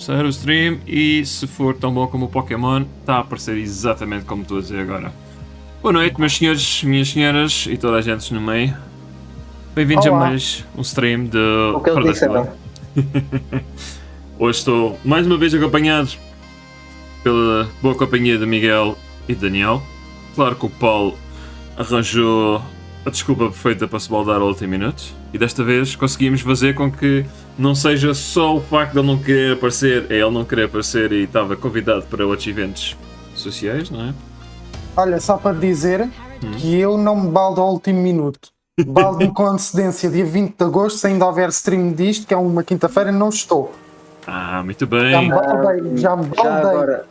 Começar o stream e se for tão bom como o Pokémon, está a aparecer exatamente como estou a dizer agora. Boa noite, meus senhores, minhas senhoras e toda a gente no meio. Bem-vindos a mais um stream de Cada. Hoje estou mais uma vez acompanhado pela boa companhia de Miguel e de Daniel. Claro que o Paulo arranjou a desculpa perfeita para se baldar ao último minuto e desta vez conseguimos fazer com que não seja só o facto de ele não querer aparecer, ele não querer aparecer e estava convidado para outros eventos sociais, não é? Olha, só para dizer que eu não me baldo ao último minuto. Baldo-me com antecedência, dia 20 de agosto, se ainda houver stream disto, que é uma quinta-feira, não estou. Ah, muito bem. Já me baldei. Já agora,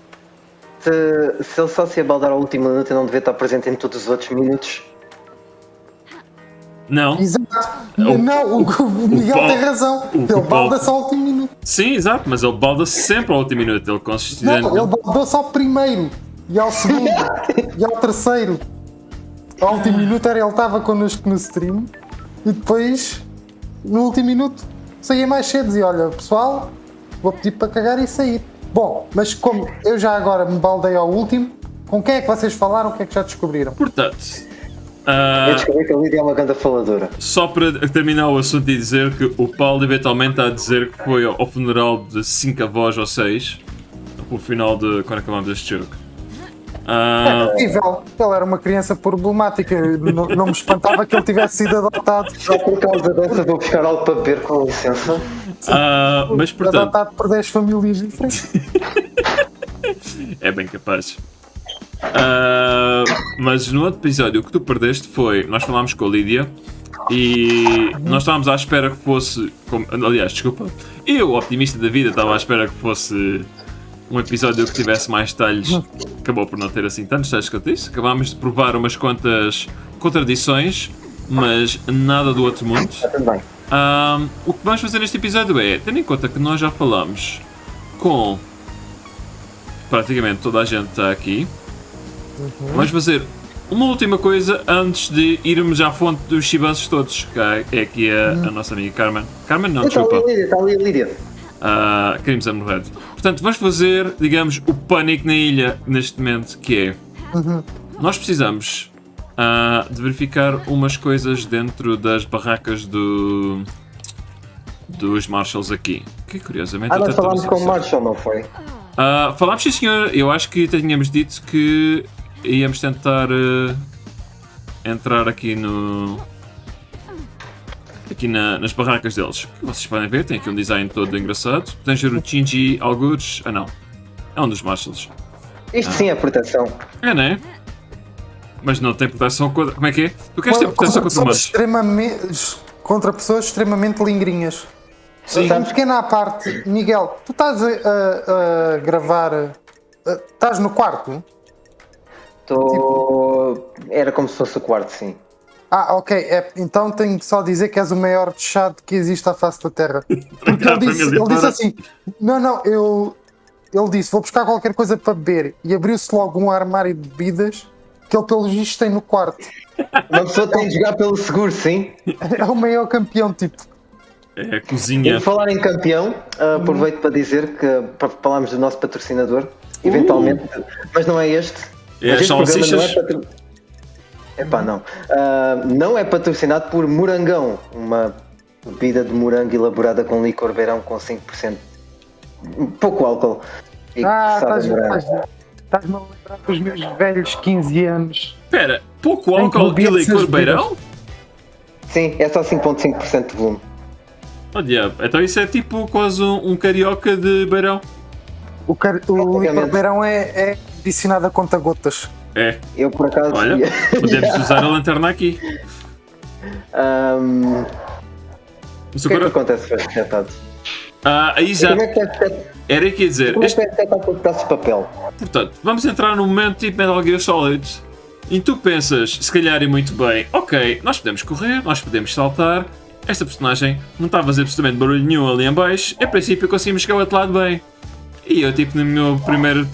se ele só se ia baldar ao último minuto, eu não devia estar presente em todos os outros minutos. Não. Exato. Não, o Miguel tem razão. Ele balda-se ao último minuto. Sim, exato, mas ele balda-se sempre ao último minuto. Ele consistente. Não, ele baldou-se ao primeiro, e ao segundo, e ao terceiro. Ao último minuto ele estava connosco no stream, e depois, no último minuto, saía mais cedo e dizia, olha, pessoal, vou pedir para cagar e sair. Bom, mas como eu já agora me baldei ao último, com quem é que vocês falaram, o que é que já descobriram? Portanto, Eu descobri que a Lídia é uma grande faladora. só para terminar o assunto e dizer que o Paulo eventualmente está a dizer que foi ao funeral de 5 avós ou 6, o final de quando acabamos este jogo. É possível, ele era uma criança problemática, não me espantava que ele tivesse sido adotado. Só por causa dessa vou buscar algo para beber, com licença. Mas portanto, Adotado por 10 famílias diferentes. é bem capaz. Mas no outro episódio o que tu perdeste foi, nós falámos com a Lídia e nós estávamos à espera que fosse, aliás, desculpa, eu, optimista da vida, estava à espera que fosse um episódio que tivesse mais detalhes. Acabou por não ter assim tantos detalhes que eu disse. Acabámos de provar umas quantas contradições, mas nada do outro mundo. Também. O que vamos fazer neste episódio é, tendo em conta que nós já falamos com praticamente toda a gente que está aqui, vamos fazer uma última coisa antes de irmos à fonte dos chibanços todos, que é aqui a nossa amiga Carmen. Carmen não, desculpa. Está ali a Lídia. Queremos a Red. Portanto, vamos fazer, digamos, o pânico na ilha neste momento, que é nós precisamos de verificar umas coisas dentro das barracas dos Marshalls aqui, que curiosamente Nós falámos com o Marshall, não foi? falámos, sim senhor. Eu acho que tínhamos dito que íamos tentar entrar aqui nas barracas deles. Como vocês podem ver, tem aqui um design todo engraçado. Podemos ver o Shinji algures. Não, é um dos Marshalls. Isto sim é proteção. É, não é? Mas não tem proteção contra... Como é que é? Tu queres ter proteção contra humanos? Contra pessoas extremamente lingrinhas. Sim. Uma pequena à parte, Miguel, tu estás a gravar, estás no quarto? Era como se fosse o quarto, sim. Ok, então tenho que só dizer que és o maior chato que existe à face da Terra. Porque ele disse assim, ele disse, vou buscar qualquer coisa para beber, e abriu-se logo um armário de bebidas que ele pelo visto tem no quarto. Uma pessoa tem de jogar pelo seguro, sim. É o maior campeão, tipo. É a cozinha. Por falar em campeão, aproveito para dizer que falámos do nosso patrocinador, eventualmente, mas não é este. É as salsichas? Epá, não. Não é patrocinado por Morangão, uma bebida de morango elaborada com licor beirão com 5%. Pouco álcool. E estás-me a lembrar dos meus velhos 15 anos. Espera, pouco álcool e licor beirão? Sim, é só 5,5% de volume. Olha, então isso é tipo quase um carioca de beirão. O licor beirão é adicionado a conta-gotas. É. Eu por acaso. Olha, podemos usar a lanterna aqui. O que é que acontece se for resetado? Aí já. Era que ia dizer. Como é que é com o pedaço de papel? Portanto, vamos entrar num momento tipo Metal Gear Solid. E tu pensas, se calhar e muito bem, ok, nós podemos correr, nós podemos saltar. Esta personagem não está a fazer absolutamente barulho nenhum ali em baixo. A princípio conseguimos chegar ao outro lado bem. E eu, tipo, na minha primeira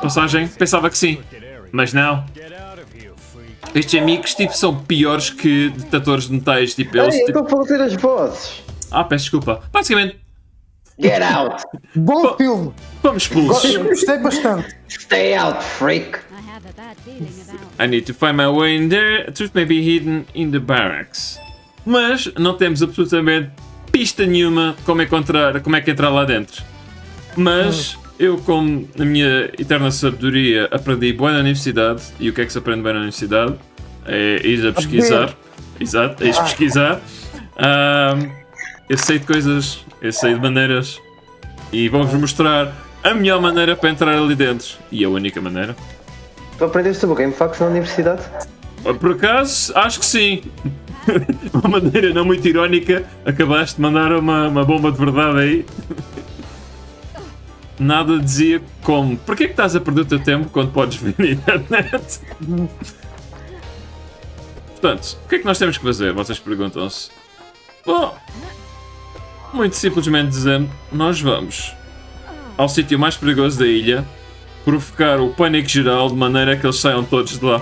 passagem, pensava que sim. Mas não. Estes amigos, tipo, são piores que detetores de metais. Tipo, eles, eu estou a fazer as vozes. peço desculpa. Basicamente, Get out! Bom filme! Vamos expulsos. Gostei bastante. Stay out, freak! I need to find my way in there. A truth may be hidden in the barracks. Mas não temos absolutamente pista nenhuma de como é que entrar lá dentro. Mas eu, como na minha eterna sabedoria, aprendi bem na universidade. E o que é que se aprende bem na universidade? É ir a pesquisar. Exato, é ir pesquisar. Eu sei de coisas, eu sei de maneiras. E vou-vos mostrar a melhor maneira para entrar ali dentro. E a única maneira. Tu aprendeste sobre game facts na universidade? Por acaso, acho que sim. De uma maneira não muito irónica, acabaste de mandar uma bomba de verdade aí. Nada dizia como: porquê é que estás a perder o teu tempo quando podes ver na internet? Portanto, o que é que nós temos que fazer? Vocês perguntam-se. Bom, muito simplesmente dizendo, nós vamos ao sítio mais perigoso da ilha, provocar o pânico geral de maneira que eles saiam todos de lá.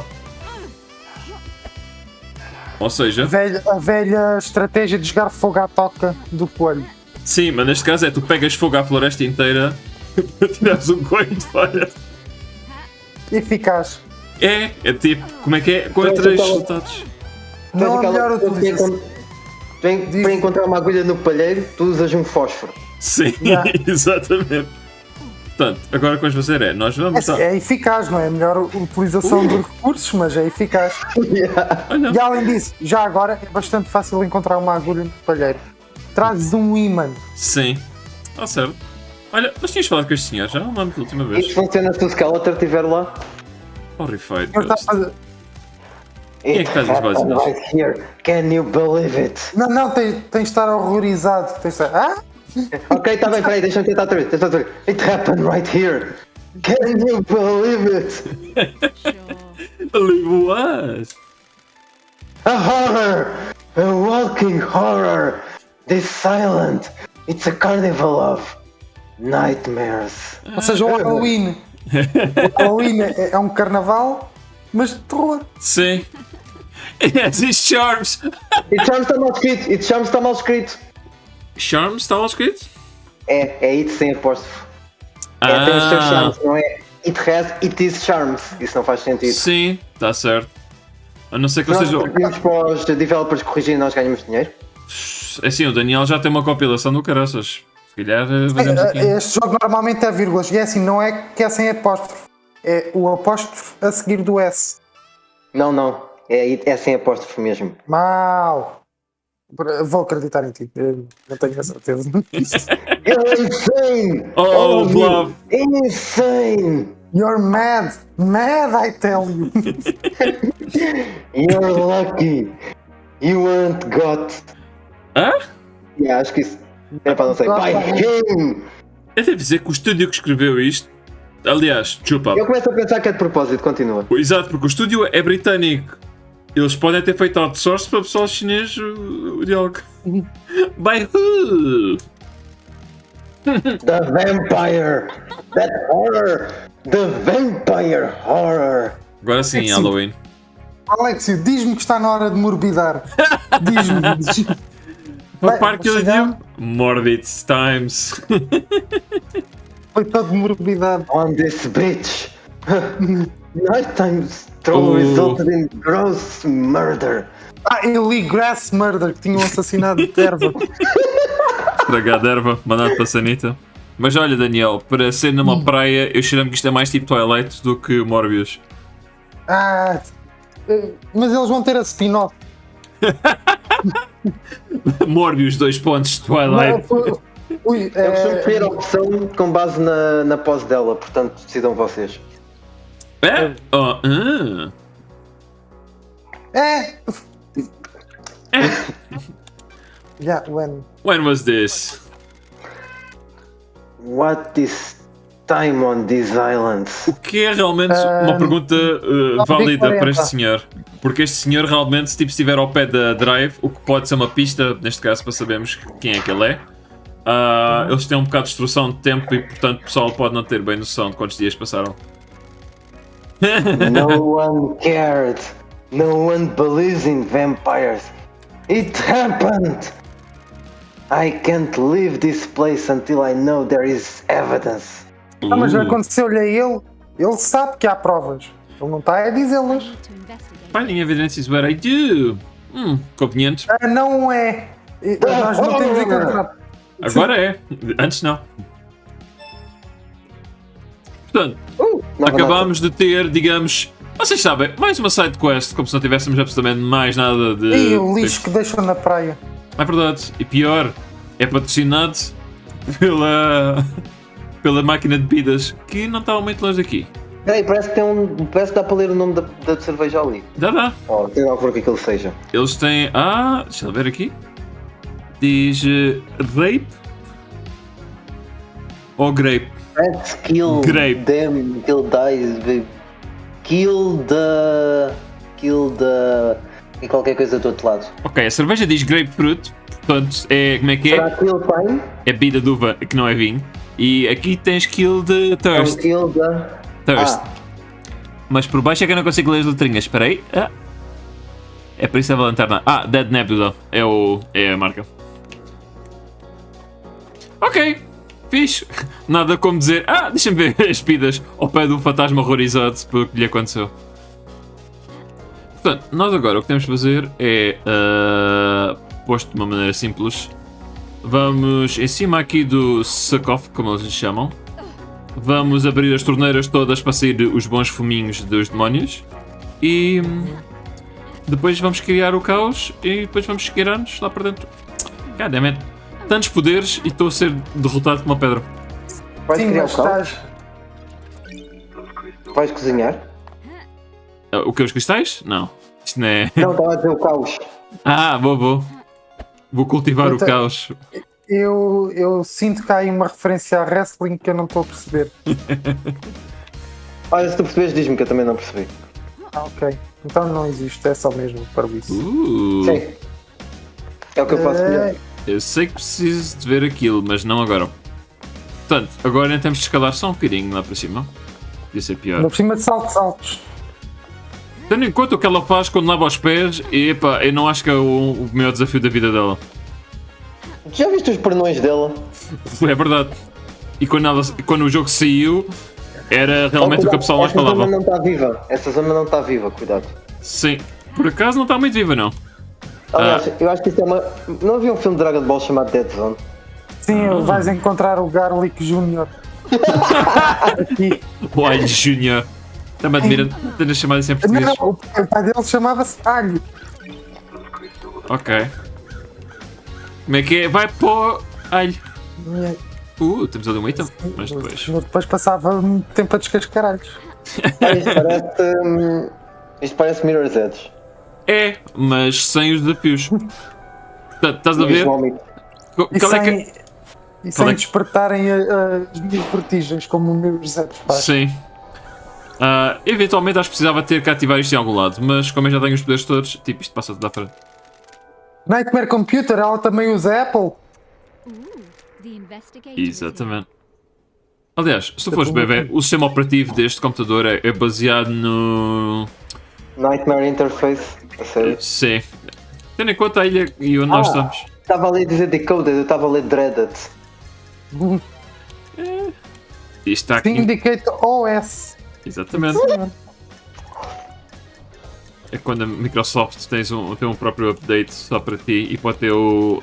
Ou seja... A velha estratégia de jogar fogo à toca do coelho. Sim, mas neste caso é tu pegas fogo à floresta inteira para tirares um coelho de fora. Eficaz. É tipo, como é que é? Com três resultados. Não há melhor utilização. Para encontrar uma agulha no palheiro, tu usas um fósforo. Sim, exatamente. Portanto, agora o que vamos fazer é, nós vamos... É eficaz, não é? A melhor utilização de recursos, mas é eficaz. E além disso, já agora é bastante fácil encontrar uma agulha no palheiro. Trazes um ímã. Sim, está certo. Olha, nós tínhamos falado com este senhor, já não lembro da última vez. Isto funciona se o Skeletor estiver lá? Horrified. Quem é que faz as básicas? Right here. Can you believe it? Não, tens de estar horrorizado. Tens de estar... Ok, está bem, peraí, deixa-me tentar outra vez. It happened right here. Can you believe it? Believe what? A horror! A walking horror! This silent. It's a carnival of nightmares. Ou seja, o Halloween. O Halloween é um carnaval, mas de terror. Sim. Yes, it's Charms. It Charms está mal escrito. Charms está mal escrito? É it sem apóstrofo. Tem os seus charms, não é? It is charms. Isso não faz sentido. Sim, está certo. A não ser que nós seja... pedimos para os developers corrigirem e nós ganhamos dinheiro. É assim, o Daniel já tem uma compilação do caraças. Se calhar fazemos aqui. Este jogo normalmente é vírgulas. E é assim, não é que é sem apóstrofo. É o apóstrofo a seguir do S. Não. É sem apóstrofo mesmo. Mal. Vou acreditar em ti. Eu não tenho a certeza. You're insane! Oh, Blob! Insane! You're mad. Mad, I tell you. You're lucky. You weren't got. Hã? Acho que isso. É para não sei. By him! Eu devo dizer que o estúdio que escreveu isto. Aliás, chupa. Eu começo a pensar que é de propósito, continua. Exato, porque o estúdio é britânico. Eles podem ter feito outsource para o pessoal chinês o diálogo. By who? The vampire! That horror! The vampire horror! Agora sim, Halloween. Alexio, diz-me que está na hora de morbidar. Diz-me. O parque ele deu Morbid Times. Foi todo de morbidade. On this bitch! Nighttime stroll resulted in gross murder. Ele Grass Murder, que tinham assassinado de erva. Estragado de erva, mandado para a sanita. Mas olha, Daniel, para ser numa praia, eu cheiro-me que isto é mais tipo Twilight do que Morbius. Mas eles vão ter a spin-off. Morbius, 2 pontos, Twilight. Ui, Eu costumo escolher a opção com base na pose dela, portanto decidam vocês. É? Yeah, When was this? What is time on these islands? O que é realmente uma pergunta válida para este senhor? Porque este senhor realmente, se estiver ao pé da drive, o que pode ser uma pista, neste caso, para sabermos quem é que ele é. Eles têm um bocado de instrução de tempo e, portanto, o pessoal pode não ter bem noção de quantos dias passaram. No one cared. No one believes in vampires. It happened. I can't leave this place until I know there is evidence. Mas já aconteceu-lhe a ele sabe que há provas. Ele não está a dizê-las. Finding evidence is what I do. Conveniente. Não é. Nós não temos encontrado. Agora é. Antes não. Portanto, acabámos de ter, digamos... Vocês sabem, mais uma side quest, como se não tivéssemos absolutamente mais nada de... E o lixo que deixam na praia. É verdade. E pior, é patrocinado pela máquina de bebidas, que não estava muito longe daqui. Peraí, parece que dá para ler o nome da cerveja ali. Dá. Tem lá por que aquilo seja. Eles têm... deixa eu ver aqui. Diz... rape? Ou grape? Let's kill Grape. them, kill dies, kill the... e qualquer coisa do outro lado. Ok, a cerveja diz grapefruit, portanto é... Como é que Será é? kill time? É bebida de uva, que não é vinho. E aqui tens kill de thirst. Kill the... Thirst. Mas por baixo é que eu não consigo ler as letrinhas. Espera aí. É por isso a lanterna. Dead Nebula. É a marca. Ok. Fixe. Nada como dizer. Deixa-me ver as pidas ao pé do fantasma horrorizado pelo que lhe aconteceu. Portanto, nós agora o que temos de fazer é... posto de uma maneira simples. Vamos em cima aqui do sarcófago, como eles lhe chamam. Vamos abrir as torneiras todas para sair os bons fuminhos dos demónios. E depois vamos criar o caos e depois vamos seguir-nos lá para dentro. Cadê? Tantos poderes e estou a ser derrotado com uma pedra. Vais Sim, criar mas o caos? estás... Vais cozinhar? O que? Os cristais? Não. Isto não é... Não, estava a dizer o caos. Vou. Vou cultivar o Então- caos. Eu sinto que há aí uma referência a wrestling que eu não estou a perceber. Olha, se tu percebes, diz-me que eu também não percebi. Ok. Então não existe, é só mesmo para isso. Sim. É o que eu faço melhor. Eu sei que preciso de ver aquilo, mas não agora. Portanto, agora temos de escalar só um bocadinho lá para cima. Podia ser pior. Por cima de saltos altos. Tendo em conta o que ela faz quando lava os pés, eu não acho que é o maior desafio da vida dela. Já viste os pernões dela? É verdade. E quando o jogo saiu, era realmente o que a pessoa mais Essa falava. zona não está viva. Essa zona não está viva, cuidado. Sim. Por acaso não está muito viva, não. Aliás, eu acho que isso é uma... Não havia um filme de Dragon Ball chamado Dead Zone? Sim, vais encontrar o Garlic Jr. aqui. O Alho Júnior. Está-me a admirar ter chamado isso em português. Não, o pai dele chamava-se Alho. Ok. Como é que é? Vai pôr alho. Temos ali um item. Mas depois. Depois passava muito tempo a descascar alhos. Isto parece Mirror's Edge. É, mas sem os desafios. Portanto, estás a ver? E Qual é que... sem, e sem despertarem as minhas vertigens, como o meu José faz. Sim. Eventualmente acho que precisava ter que ativar isto em algum lado, mas como eu já tenho os poderes todos, tipo, isto passa tudo à frente. Nightmare Computer, ela também usa Apple. Exatamente. Aliás, se tu fores ver, o sistema operativo deste computador é baseado no... Nightmare Interface, a sério? Sim. Tendo em conta a ilha e onde nós estamos. Estava ali a dizer Decoded, eu estava a ler Dreaded. Isto está aqui. Syndicate OS. Exatamente. É quando a Microsoft tem um próprio update só para ti e pode ter o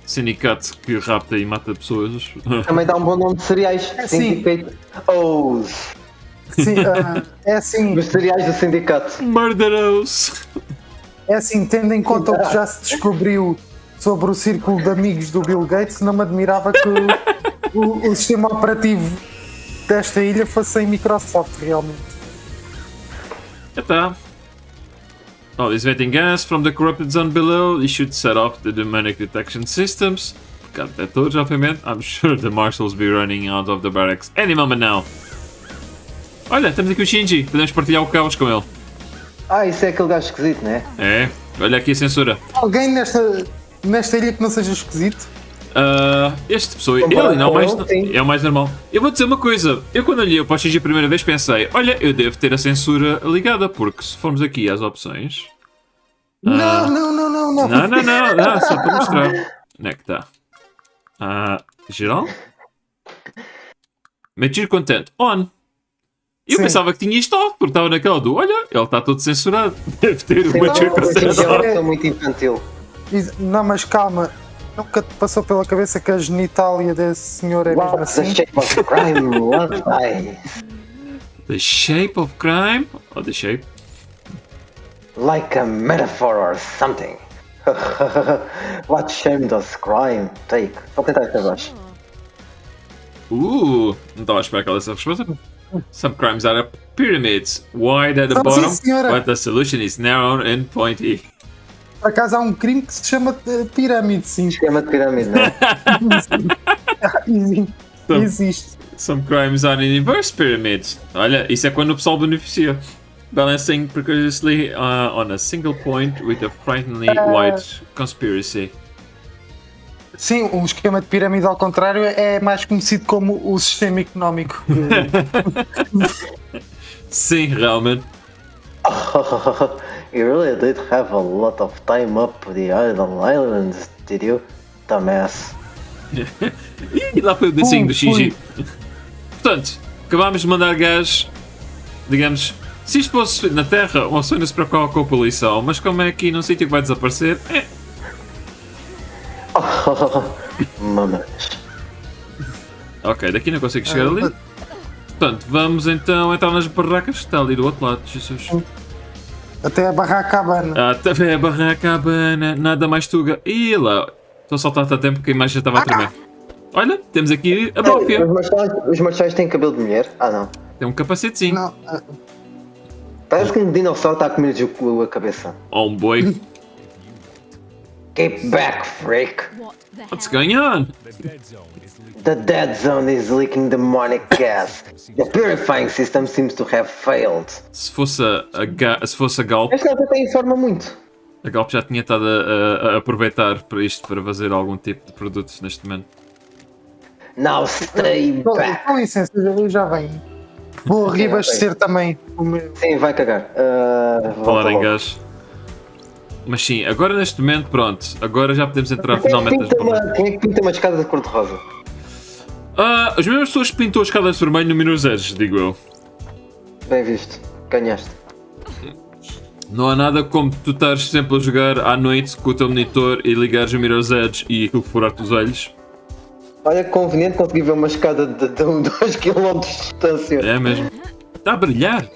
sindicato que rapta e mata pessoas. Também dá um bom nome de cereais. Syndicate O's. Sim, é assim. Os cereais do sindicato. Murderous! É assim, tendo em conta o que já se descobriu sobre o círculo de amigos do Bill Gates, não me admirava que o sistema operativo desta ilha fosse em Microsoft, realmente. Já está. Is emitting gas from the corrupted zone below. You should set off the demonic detection systems. Got detectores, obviamente. I'm sure the marshals will be running out of the barracks any moment now. Olha, temos aqui o Shinji. Podemos partilhar o caos com ele. Isso é aquele gajo esquisito, não é? É. Olha aqui a censura. Alguém nesta ilha que não seja esquisito? Este pessoa, ele não, é o mais normal. Eu vou dizer uma coisa, eu quando olhei para o Shinji a primeira vez pensei, olha, eu devo ter a censura ligada, porque se formos aqui às opções... Não, Não, só para mostrar. Onde é que está? Geral? Mentir contente. On. Eu Sim. pensava que tinha isto off, porque estava naquela do olha, ele está todo censurado. Deve ter Sim, uma não, contente. é uma pessoa muito infantil. Não, mas calma. Nunca te passou pela cabeça que a genitália desse senhor é mesmo What's the assim? shape of crime? What I... The shape of crime? Ou the shape? Like a metaphor or something. What shame does crime take? Vou tentar esta voz. Não estava a esperar aquela essa resposta. Some crimes are pyramids, wide at the Sim, bottom, senhora. but the solution is narrow and pointy. Por acaso há um crime que se chama pirâmide, sim. Esquema de pirâmide, não é? Existe. Some crimes are in inverse pyramids. Olha, isso é quando o pessoal beneficia. Balancing precariously on a single point with a frighteningly wide conspiracy. Sim, o esquema de pirâmide ao contrário é mais conhecido como o sistema económico. Sim, realmente. You really did have a lot of time up the islands, did you? Dumbass. E lá foi o desenho do Shinji. Portanto, acabámos de mandar gás, digamos, se isto fosse na Terra, uma pessoa não se preocupa com a poluição, mas como é aqui num sítio que vai desaparecer, Mamas. Ok, daqui não consigo chegar ali. Portanto, vamos então entrar nas barracas que está ali do outro lado, Jesus. Até a barraca cabana. Também a barraca, a cabana, nada mais tuga. E lá, estou a saltar tanto tempo que a imagem já estava a tremer. Olha, temos aqui a bófia. Os marciais têm cabelo de mulher? Ah, não. Tem um capacetezinho. Não, Parece que um dinossauro está a comer a cabeça. Ou um boi. Get back, freak! What's going on? The dead zone is leaking demonic gas. The purifying system seems to have failed. Se fosse a Galp, Esta nota até informa muito. a Galp já tinha estado a aproveitar para isto, para fazer algum tipo de produtos neste momento. Now stay back. com licença, eu já venho. Vou reabastecer também o meu. Sim, vai cagar. Falar em gás. Mas sim, agora neste momento, pronto. Agora já podemos entrar finalmente nas barracas. Quem é que pinta uma escada de cor-de-rosa? As mesmas pessoas que pintou as escadas de vermelho no Mirror's Edge, digo eu. Bem visto. Ganhaste. Não há nada como tu estares sempre a jogar à noite com o teu monitor e ligares o Mirror's Edge e aquilo furar-te os olhos. Olha que conveniente conseguir ver uma escada de 2 km de distância. É mesmo. Está a brilhar.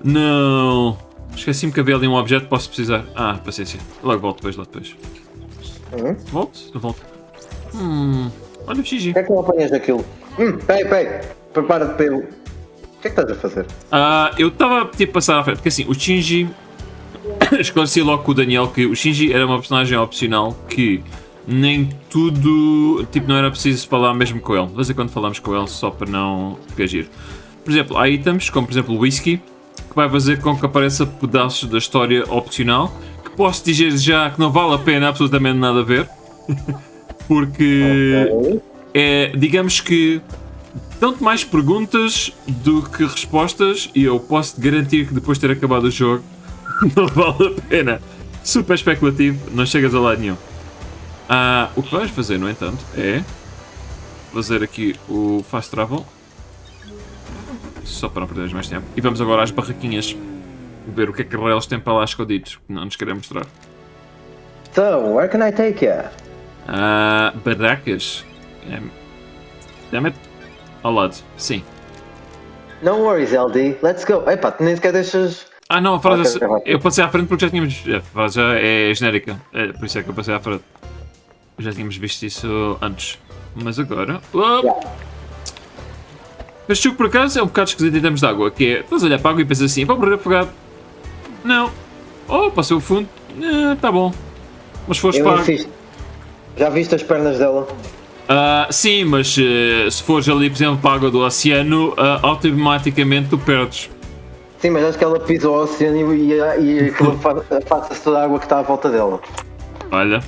Não. Esqueci-me que havia ali um objeto que posso precisar. Paciência. Logo volto depois, lá depois. Volto? Não volto. Olha o Xigi. Por que é que não apanhas aquilo? Peraí. Prepara-te para eu... O que é que estás a fazer? Eu estava a passar à frente, porque assim, o Shinji... Esclareci logo com o Daniel que o Shinji era uma personagem opcional que nem tudo... Tipo, não era preciso falar mesmo com ele. De vez em quando falamos com ele só para não reagir. Por exemplo, há itens, como por exemplo o whisky, que vai fazer com que apareça pedaços da história opcional, que posso dizer já que não vale a pena absolutamente nada a ver, porque digamos que tanto mais perguntas do que respostas, e eu posso te garantir que depois de ter acabado o jogo não vale a pena. Super especulativo, não chegas a lado nenhum. O que vais fazer, no entanto, é fazer aqui o fast travel. Só para não perdermos mais tempo. E vamos agora às barraquinhas. Ver o que é que eles têm para lá escondidos. Que não nos querem mostrar. So, where can I take you? Barracas. Damn it. Ao lado. Sim. No worries, LD. Let's go. Epá, tu nem sequer deixas... Não, a frase eu passei à frente porque já tínhamos... A frase já é genérica. Por isso é que eu passei à frente. Já tínhamos visto isso antes. Mas agora... Este jogo por acaso é um bocado esquisito em termos de água, que é, estás a olhar para a água e pensas assim, vou morrer afogado. Não. Passou o fundo. Tá bom. Mas foste para... Já viste as pernas dela? Sim, mas se fores ali, por exemplo, para a água do oceano, automaticamente tu perdes. Sim, mas acho que ela pisa o oceano e aquilo afasta-se toda a água que está à volta dela. Olha.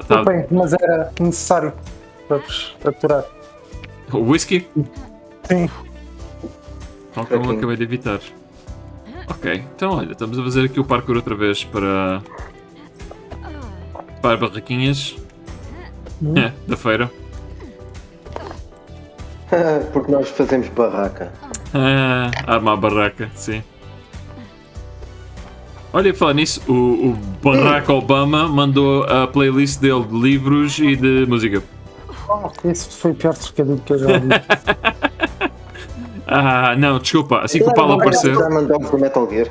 Tudo bem, mas era necessário para capturar. O whisky? Sim. Tal como acabei de evitar. Ok, então olha, estamos a fazer aqui o parkour outra vez para barraquinhas da feira. Porque nós fazemos barraca. Arma a barraca, sim. Olha, falar nisso, o Barack Obama mandou a playlist dele de livros e de música. Isso foi o pior trocadilho que eu já vi. Não, desculpa, assim que o Paulo aparecer. Metal Gear.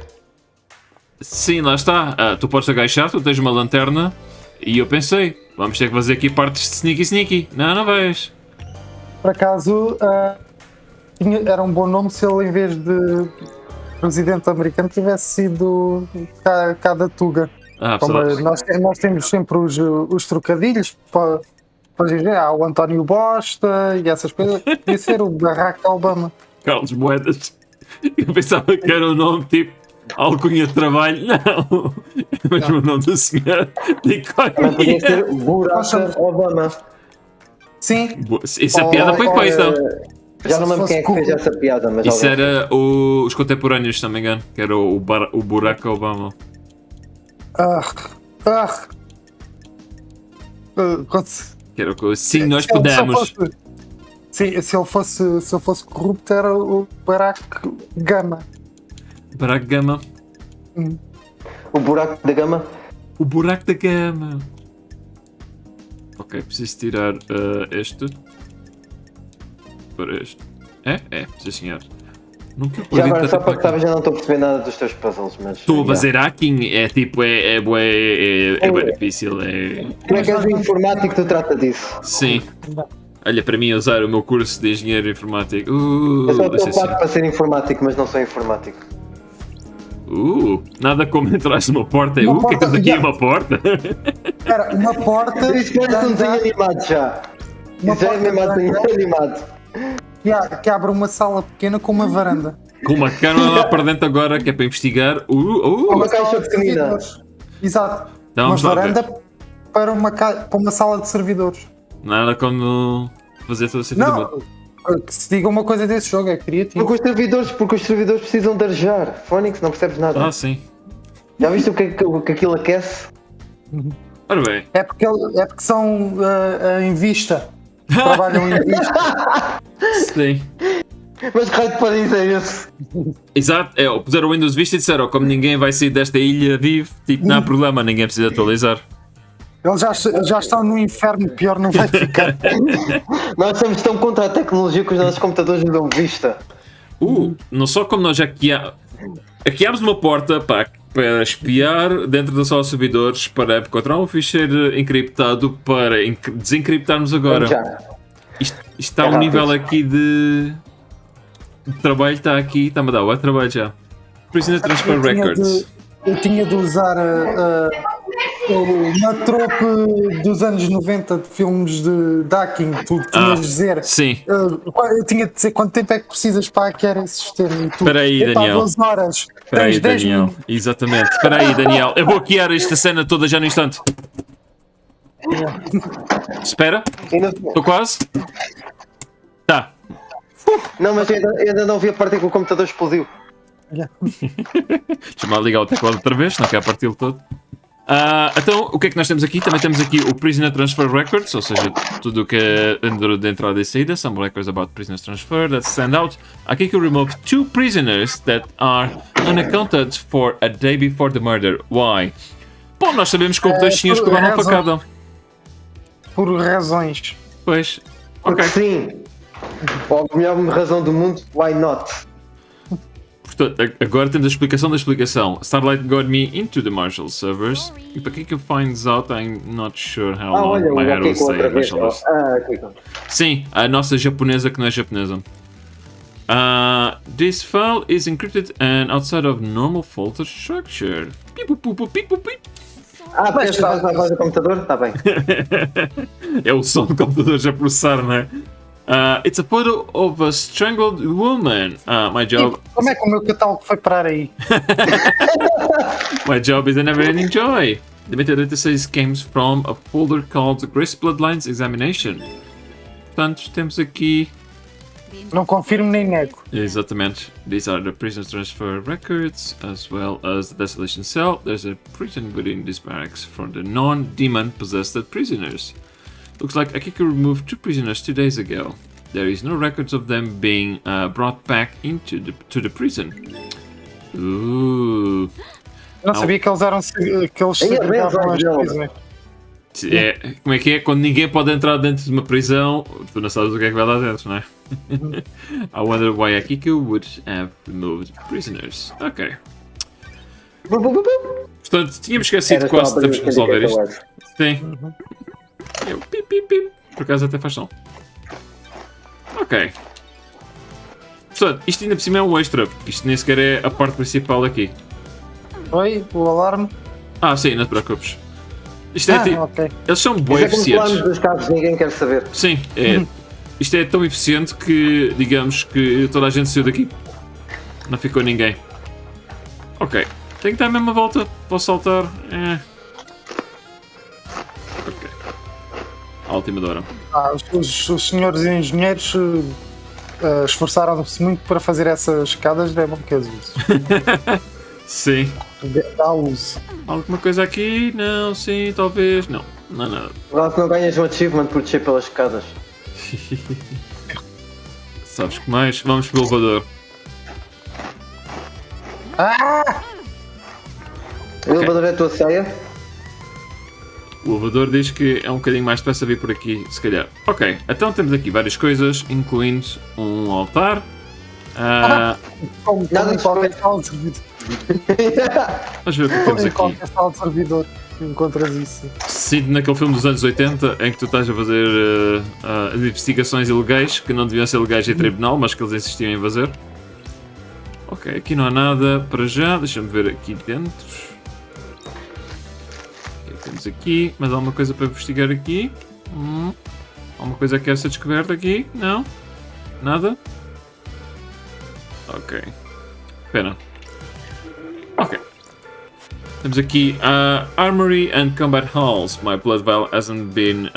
Sim, lá está. Tu podes agachar, tu tens uma lanterna e eu pensei, vamos ter que fazer aqui partes de sneaky. Não vais. Por acaso, era um bom nome se ele, em vez de presidente americano, tivesse sido Cada Tuga. Nós temos sempre os trocadilhos para dizer, o António Bosta e essas coisas. Podia ser o Barack Obama. Carlos Moedas. Eu pensava que era o nome tipo alcunha de trabalho. Não, é mesmo o nome do senhor. Não podia ser Barack Obama. Sim. Essa piada foi feita. Já não me lembro quem é que fez essa piada, mas isso era os contemporâneos, se não me engano, que era o Barack Obama. Que era o sim, nós podemos. Sim, se ele fosse corrupto, era o Barack Gama. Barack Gama. O buraco da gama? O buraco da gama. Ok, preciso tirar este. Para este. É, sim senhor. Nunca Já agora, só para que talvez já não estou a perceber nada dos teus puzzles, mas... Estou a fazer hacking, é tipo, é bem difícil, Como é que és o informático que tu trata disso? Sim. Olha, para mim usar o meu curso de engenheiro informático. Eu só estou pago para ser informático, mas não sou informático. Nada como entrar numa porta. O que é que temos aqui? Uma porta? Era uma porta... Isso parece um desenho animado já. Isso já é mesmo desenho animado. Que abre uma sala pequena com uma varanda. Com uma câmara lá para dentro agora, que é para investigar. Uma caixa pequenina. Exato. Então, uma varanda para uma sala de servidores. Nada como fazer todo o sentido. Não, que se diga uma coisa desse jogo, é criativo. Porque os servidores precisam de arejar. Fónix, não percebes nada. Sim. Já viste o que aquilo aquece? Ora bem. É porque são em vista. Trabalham em vista. Sim. Mas que raio de país é esse? Exato, puseram o Windows Vista e disseram, como ninguém vai sair desta ilha vivo, tipo, não há problema, ninguém precisa atualizar. Eles já estão no inferno, pior não vai ficar. Nós somos tão contra a tecnologia que os nossos computadores nos dão vista. Não só como nós hackeámos uma porta para espiar dentro da sala de servidores, para encontrar um ficheiro encriptado para desencriptarmos agora. Isto está um nível aqui de trabalho, está-me a dar o trabalho já. Prisoner Transfer Records. Eu tinha de usar uma trope dos anos 90 de filmes de hacking, tu tinhas de dizer. Sim. Eu tinha de dizer quanto tempo é que precisas para hackear esse sistema. Espera aí, Daniel. 12 horas. Espera aí, 10 Daniel. minutos. Exatamente. Espera aí, Daniel. Eu vou hackear esta cena toda já no instante. Espera. Estou quase. Tá. Não, mas eu ainda não vi a parte em que o computador explodiu. Deixa-me lá ligar o teclado outra vez, não quero partir-lo todo. Então, o que é que nós temos aqui? Também temos aqui o Prisoner Transfer Records, ou seja, tudo o que é de entrada e saída. Some records about prisoners transfer that stand out. Aqui que eu remove 2 prisoners that are unaccounted for a day before the murder. Why? Bom, nós sabemos que houve 2 senhores que levaram facada. Por razões. Pois. Porque sim. Ou a melhor razão do mundo, why not? Portanto, agora temos a explicação da explicação. Starlight got me into the Marshall servers. If a kicker finds out, I'm not sure how long olha, my head will stay at Marshall. aqui. Sim, a nossa japonesa que não é japonesa. This file is encrypted and outside of normal folder structure. Porque esta vai para o computador? Está bem. É o som do computador já processar, não é? It's a photo of a strangled woman. My job. Como é que o meu catálogo foi parar aí? My job is a never-ending joy. The metadata says came from a folder called Grace Bloodlines Examination. Portanto, temos aqui Não confirmo nem nego. Exatamente. These are the prison transfer records, as well as the desolation cell. There's a prison within this barracks for the non-demon possessed prisoners. Looks like Akiko removed 2 prisoners 2 days ago. There is no records of them being brought back to the prison. Não sabia que eles eram que eles segregavam as prisões. Como é que é? Quando ninguém pode entrar dentro de uma prisão, tu não sabes o que é que vai lá dentro, não é? I wonder why Akiko would have removed prisoners. Ok. Portanto, tínhamos esquecido quase que temos que resolver isto. Sim. Eu, pip, pip, pip. Por acaso até faz som. Ok. Portanto, isto ainda por cima é um extra, porque isto nem sequer é a parte principal aqui. Oi, o alarme. Sim, não te preocupes. Isto é tipo. Okay. Eles são bué eficientes. Dos casos ninguém quer saber. Sim, é. Isto é tão eficiente que, digamos que toda a gente saiu daqui. Não ficou ninguém. Ok. Tenho que dar a mesma volta. Posso saltar? Ok. À última hora. Os senhores engenheiros esforçaram-se muito para fazer essas escadas, é bom que as use. Sim. Dá uso. Alguma coisa aqui? Não, sim, talvez. Não, não é nada. Claro que não ganhas um achievement por descer pelas escadas. Sabes que mais? Vamos pelo elevador. O elevador é a tua ceia? O elevador diz que é um bocadinho mais depressa vir por aqui, se calhar. Ok, então temos aqui várias coisas, incluindo um altar. Como em qualquer sala de servidor. Vamos ver o que temos Em aqui. qualquer sala de servidor encontras isso. Sinto naquele filme dos anos 80 em que tu estás a fazer investigações ilegais que não deviam ser legais em tribunal, mas que eles insistiam em fazer. Ok, aqui não há nada para já, deixa-me ver aqui dentro. O que temos aqui? Mais alguma coisa para investigar aqui? Alguma coisa que quer ser descoberta aqui? Não? Nada? Ok. Espera. Ok. Temos aqui Armory and Combat Halls. My blood vial hasn't been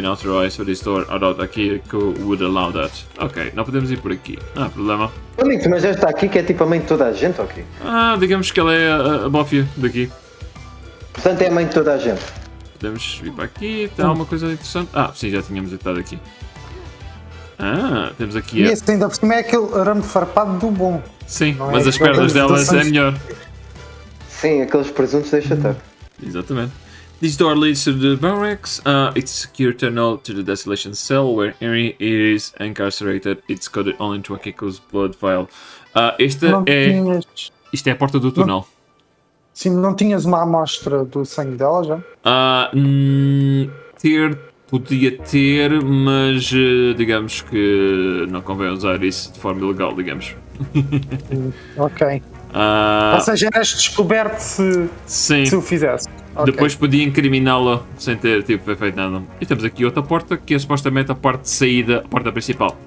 authorized for this door. I doubt Akiko would allow that. Ok, não podemos ir por aqui. Não há problema. Amigo, mas esta aqui que é tipo a mãe de toda a gente, ok? Digamos que ela é a bófia daqui. Portanto é a mãe de toda a gente. Podemos vir para aqui. Está alguma coisa interessante? Sim, já tínhamos estado aqui. Temos aqui E esse ainda por cima é aquele arame farpado do bom. Sim, não mas é as pernas delas é melhor. Sim, aqueles presuntos deixa estar. Exatamente. This door leads to the barracks. It's a secure tunnel to the desolation cell where Henry is incarcerated. It's coded only to Akiko's blood vial. Isto é a porta do túnel. Sim, não tinhas uma amostra do sangue dela já? Podia ter, mas digamos que não convém usar isso de forma ilegal, digamos. Ok. Ou seja, eras descoberto se o fizesse. Okay. Depois podia incriminá-la sem ter feito nada. E temos aqui outra porta que é supostamente a parte de saída, a porta principal.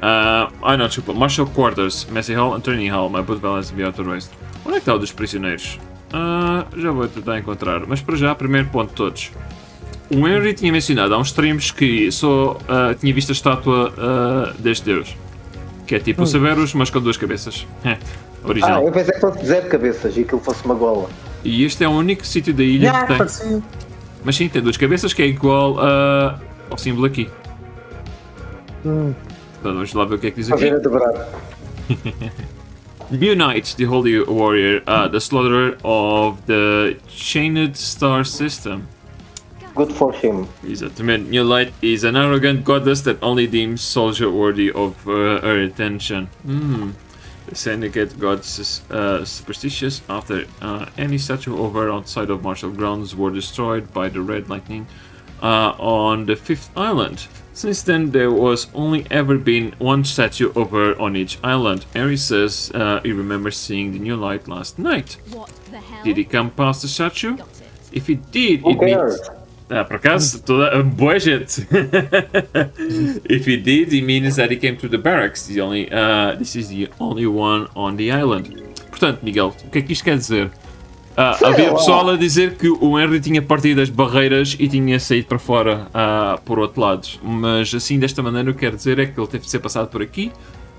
Não, desculpa. Marshal Quarters, Messy Hall and Training Hall. My boot balance to be authorized. Onde é que está o dos prisioneiros? Já vou tentar encontrar. Mas para já, primeiro ponto de todos. O Henry tinha mencionado há uns streams que só tinha visto a estátua deste deus. Que é tipo o Severus, mas com 2 cabeças. Original. Eu pensei que fosse 0 cabeças e aquilo fosse uma gola. E este é o único sítio da ilha que tem. Parecia. Mas sim, tem 2 cabeças que é igual ao símbolo aqui. Então vamos lá ver o que é que diz aqui. Unite the Holy Warrior, the slaughterer of the Chained Star System. Good for him. Exatamente. New Light is an arrogant goddess that only deems soldier worthy of her attention. The syndicate gods superstitious after any statue of her outside of martial grounds were destroyed by the red lightning on the 5th island. Since then, there was only ever been 1 statue of her on each island. Harry says he remembers seeing the New Light last night. What the hell? Did he come past the statue? Got it. If he did, Who it means... cares? Por acaso, toda boa gente. If he did, it means that he came to the barracks. This is the only one on the island. Portanto, Miguel, o que é que isto quer dizer? Havia pessoal a dizer que o Henry tinha partido as barreiras e tinha saído para fora por outro lado. Mas assim, desta maneira, o que quero dizer é que ele teve de ser passado por aqui.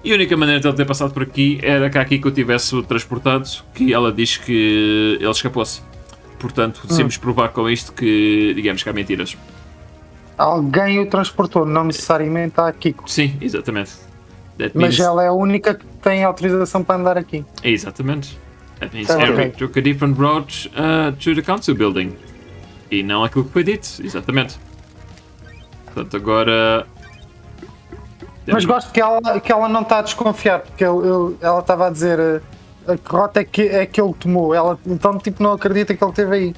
E a única maneira de ele ter passado por aqui era que aqui que eu tivesse o transportado, que ela diz que ele escapou-se. Portanto, decidimos provar com isto que, digamos que há mentiras. Alguém o transportou, não necessariamente a Kiko. Sim, exatamente. Mas ela é a única que tem autorização para andar aqui. Exatamente. That means Henry took a different route to the council building. E não aquilo que foi dito, exatamente. Portanto, agora... Mas gosto que ela não está a desconfiar, porque ela estava a dizer a que rota é que ele tomou. Ela, então, tipo, não acredita que ele esteve aí.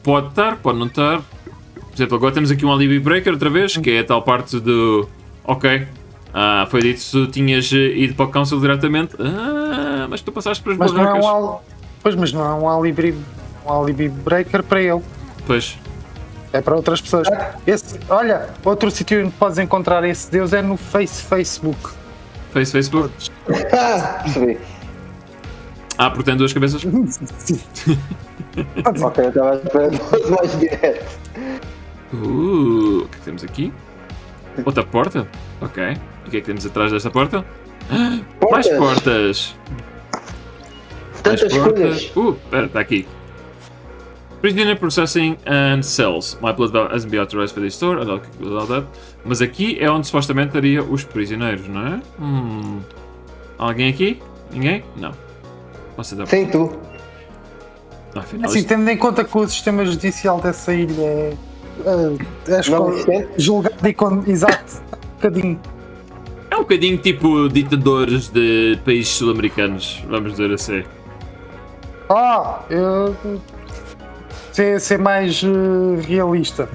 Pode estar, pode não estar. Por exemplo, agora temos aqui um alibi breaker outra vez, que é a tal parte do... Ok, foi dito que tu tinhas ido para o council diretamente. Mas tu passaste para as barracas. Mas não é um alibi breaker para ele. Pois. É para outras pessoas. Olha, outro sítio onde podes encontrar esse Deus é no Facebook. Facebook? Percebi. Porque tem duas cabeças? Ok, eu estava a esperar mais direto. O que é que temos aqui? Outra porta? Ok. E o que é que temos atrás desta porta? Mais portas! Tantas escolhas! Espera, está aqui. Prisoner Processing and Cells. My blood hasn't been authorized for this store. Mas aqui é onde supostamente estaria os prisioneiros, não é? Alguém aqui? Ninguém? Não. Sim, tu. Afinal, assim, tendo em conta que o sistema judicial dessa ilha é julgado e exato, um bocadinho. É um bocadinho tipo ditadores de países sul-americanos, vamos dizer assim. Ser mais realista.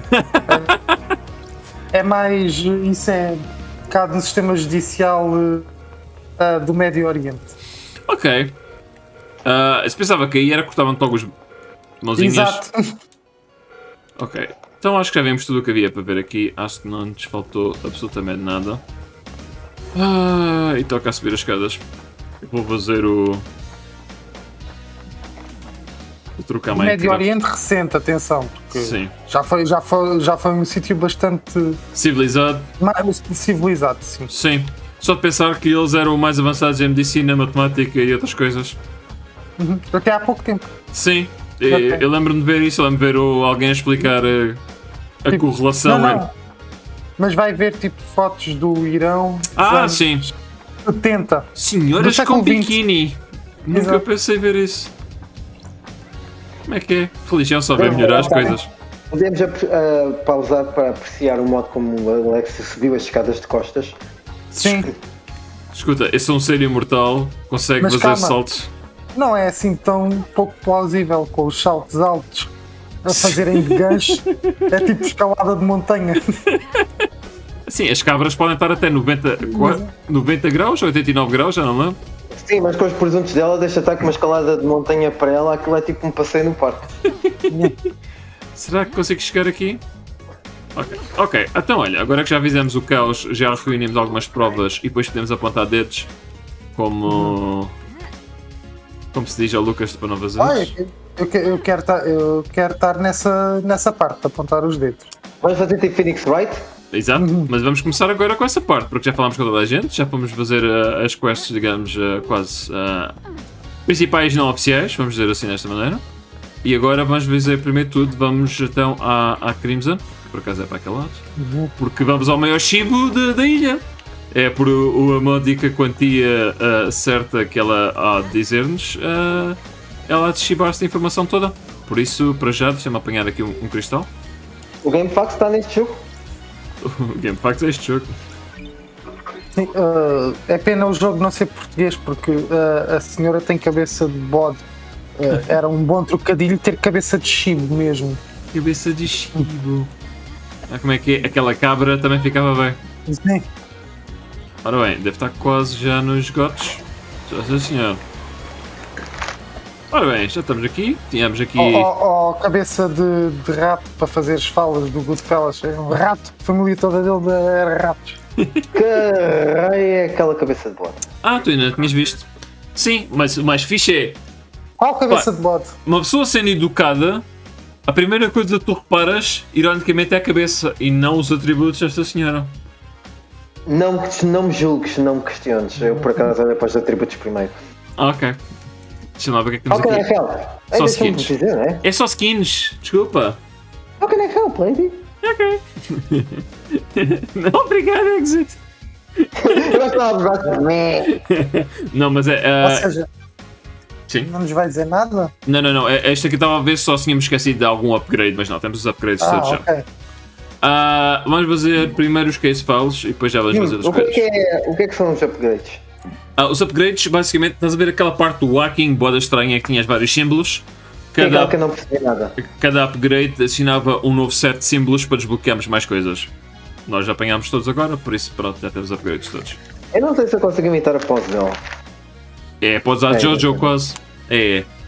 É mais. Isso é um bocado no sistema judicial do Médio Oriente. Ok. Se pensava que aí era cortavam-te logo os mãozinhas. Exato. Ok. Então acho que já vimos tudo o que havia para ver aqui. Acho que não nos faltou absolutamente nada. E toca a subir as escadas. Eu vou fazer o trocar mais. Médio Oriente recente, atenção, porque sim. Já foi um sítio bastante civilizado. Mais civilizado, sim. Sim. Só de pensar que eles eram mais avançados em medicina, matemática e outras coisas. Até há pouco tempo. Sim. Eu lembro-me de ver isso, eu lembro-me de ver alguém a explicar a correlação. Não. Mas vai ver tipo fotos do Irão. Sim. 70. Senhoras com biquíni. Nunca pensei ver isso. Como é que é? Religião só vai melhorar as coisas. Podemos pausar para apreciar o modo como o Alex subiu as escadas de costas. Sim. Escuta, esse é um ser imortal, consegue fazer saltos. Não é assim tão pouco plausível com os saltos altos a fazerem de gancho. É tipo escalada de montanha. Sim, as cabras podem estar até 90 graus, 89 graus, já não lembro. Sim, mas com os presuntos dela deixa estar com uma escalada de montanha para ela, aquilo é tipo um passeio no parque. Será que consigo chegar aqui? Ok, então olha, agora que já fizemos o caos, já reunimos algumas provas e depois podemos apontar dedos como se diz ao Lucas para Nova Zelândia. Eu quero estar nessa parte, de apontar os dedos. Vamos fazer tipo Phoenix Wright? Exato, mas vamos começar agora com essa parte, porque já falámos com toda a gente, já fomos fazer as quests, digamos, quase principais não oficiais, vamos dizer assim desta maneira. E agora vamos fazer primeiro de tudo, vamos então à Crimson, que por acaso é para aquele lado, porque vamos ao maior chibo da ilha. É por a módica quantia certa que ela há de dizer-nos, ela há de chibar esta informação toda. Por isso, para já, deixa-me apanhar aqui um cristal. O GameFAQs está neste jogo? O GameFAQs é este jogo. Sim, é pena o jogo não ser português, porque a senhora tem cabeça de bode. Era um bom trocadilho ter cabeça de chibo mesmo. Cabeça de chibo. Como é que é? Aquela cabra também ficava bem. Sim. Ora bem, deve estar quase já nos esgotos. Sim, senhor. Ora bem, já estamos aqui. Tínhamos aqui. Cabeça de rato para fazer as falas do Goodfellas. É um rato, a família toda dele era ratos. Que raio é aquela cabeça de bode? Tu ainda não tinhas visto. Sim, mas o mais fixe é Qual cabeça de bode? Uma pessoa sendo educada, a primeira coisa que tu reparas, ironicamente, é a cabeça e não os atributos desta senhora. Não me julgues, não me questiones. Eu por acaso olho para os atributos primeiro. Ok. Deixa-me lá ver o que é que temos How can I aqui. help? Só Deixa-me skins. dizer, né? É só skins, desculpa. How can I help, lady? Ok. Não, obrigado, Exit. Eu estava de braço. Não, mas é. Ou seja, Sim. não nos vai dizer nada? Não. Esta aqui estava a ver se só tínhamos esquecido de algum upgrade, mas não, temos os upgrades todos já. Ok. Vamos fazer primeiro os case files e depois já vamos fazer os O que upgrades. é que são os upgrades? Os upgrades, basicamente, estás a ver aquela parte do hacking, boda estranha, que tinhas vários símbolos. Que eu não percebi nada. Cada upgrade assinava um novo set de símbolos para desbloquearmos mais coisas. Nós já apanhámos todos agora, por isso pronto, já temos upgrades todos. Eu não sei se eu consigo imitar a pose dela. Podes usar Jojo quase.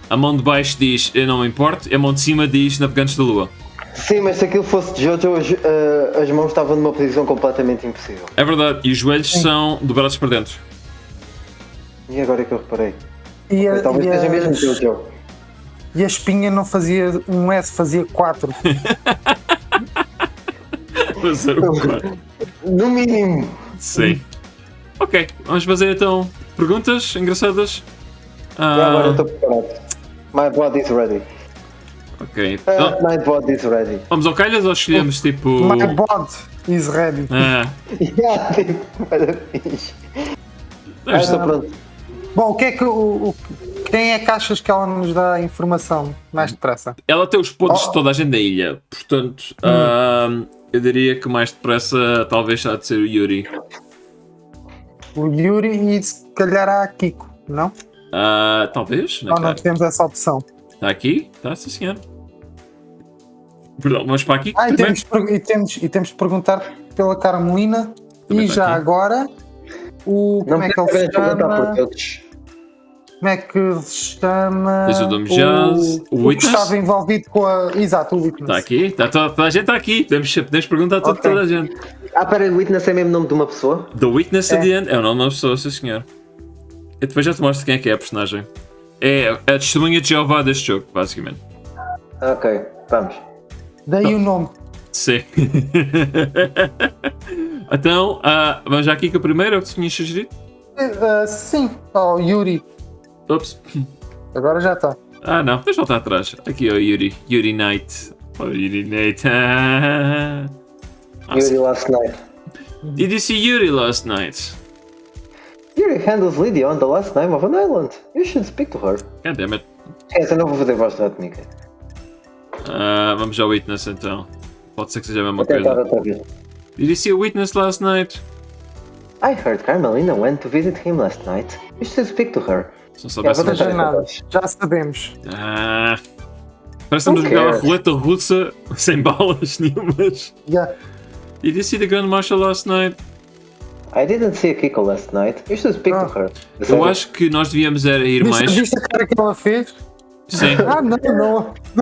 A mão de baixo diz eu não me importo, e a mão de cima diz navegantes da lua. Sim, mas se aquilo fosse de Jojo, as mãos estavam numa posição completamente impossível. É verdade, e os joelhos são dobrados para dentro. E agora é que eu reparei. Talvez E seja mesmo Jojo. a espinha não fazia um S, fazia 4. No mínimo. Sim. Ok, vamos fazer então perguntas engraçadas. Agora eu estou preparado. My body is ready. Ok. My body is ready. Vamos ao calhas ou escolhemos tipo. My bod is ready. Era fixe. Estou pronto. Bom, o que é que quem é que achas que ela nos dá a informação mais depressa? Ela tem os podres de toda a gente da ilha, portanto, eu diria que mais depressa talvez há de ser o Yuri. O Yuri e se calhar a Kiko, não? Talvez, Ou não temos essa opção? Está aqui? Está, sim senhor. Perdão, vamos para aqui. E temos de perguntar pela Carmelina. Também E está já aqui. agora, como é que ele se chama? Como é que se chama? Tens o Dom Jazz, o que Witness. estava envolvido com a. Exato, o Witness. Está aqui, toda a gente está aqui. Podemos perguntar a toda a gente. Peraí, o Witness é mesmo nome de uma pessoa? The Witness at the end é o nome da pessoa, sim senhor. Eu depois já te mostro quem é que é a personagem. É a testemunha de Jeová deste jogo, basicamente. Ok, vamos. Daí o nome. Sim. Então, vamos já aqui com a primeira, o que tu tinhas sugerido? Sim, Yuri. Ops. Agora já está. Não, deixa eu voltar atrás. Aqui, Yuri. Yuri Knight. Yuri Knight. Yuri last night. Did you see Yuri last night? Yuri handles Lydia on the last name of an island. You should speak to her. God damn it. Eu não vou fazer voz da Nika. Vamos ao Witness então. Pode ser que seja a mesma Vou tentar coisa. outra vez. Did you see a Witness last night? I heard Carmelina went to visit him last night. You should speak to her. Se não soubesse vou mais. tentar Não nada. essa voz. Já sabemos. Parece que estamos a jogar a cares? roleta russa sem balas nenhumas. Yeah. Did you see the Grand Marshal last night? I didn't see a Kiko last night. You should speak to her. Eu acho que nós devíamos era ir mais. Viste a cara que ela fez? Sim.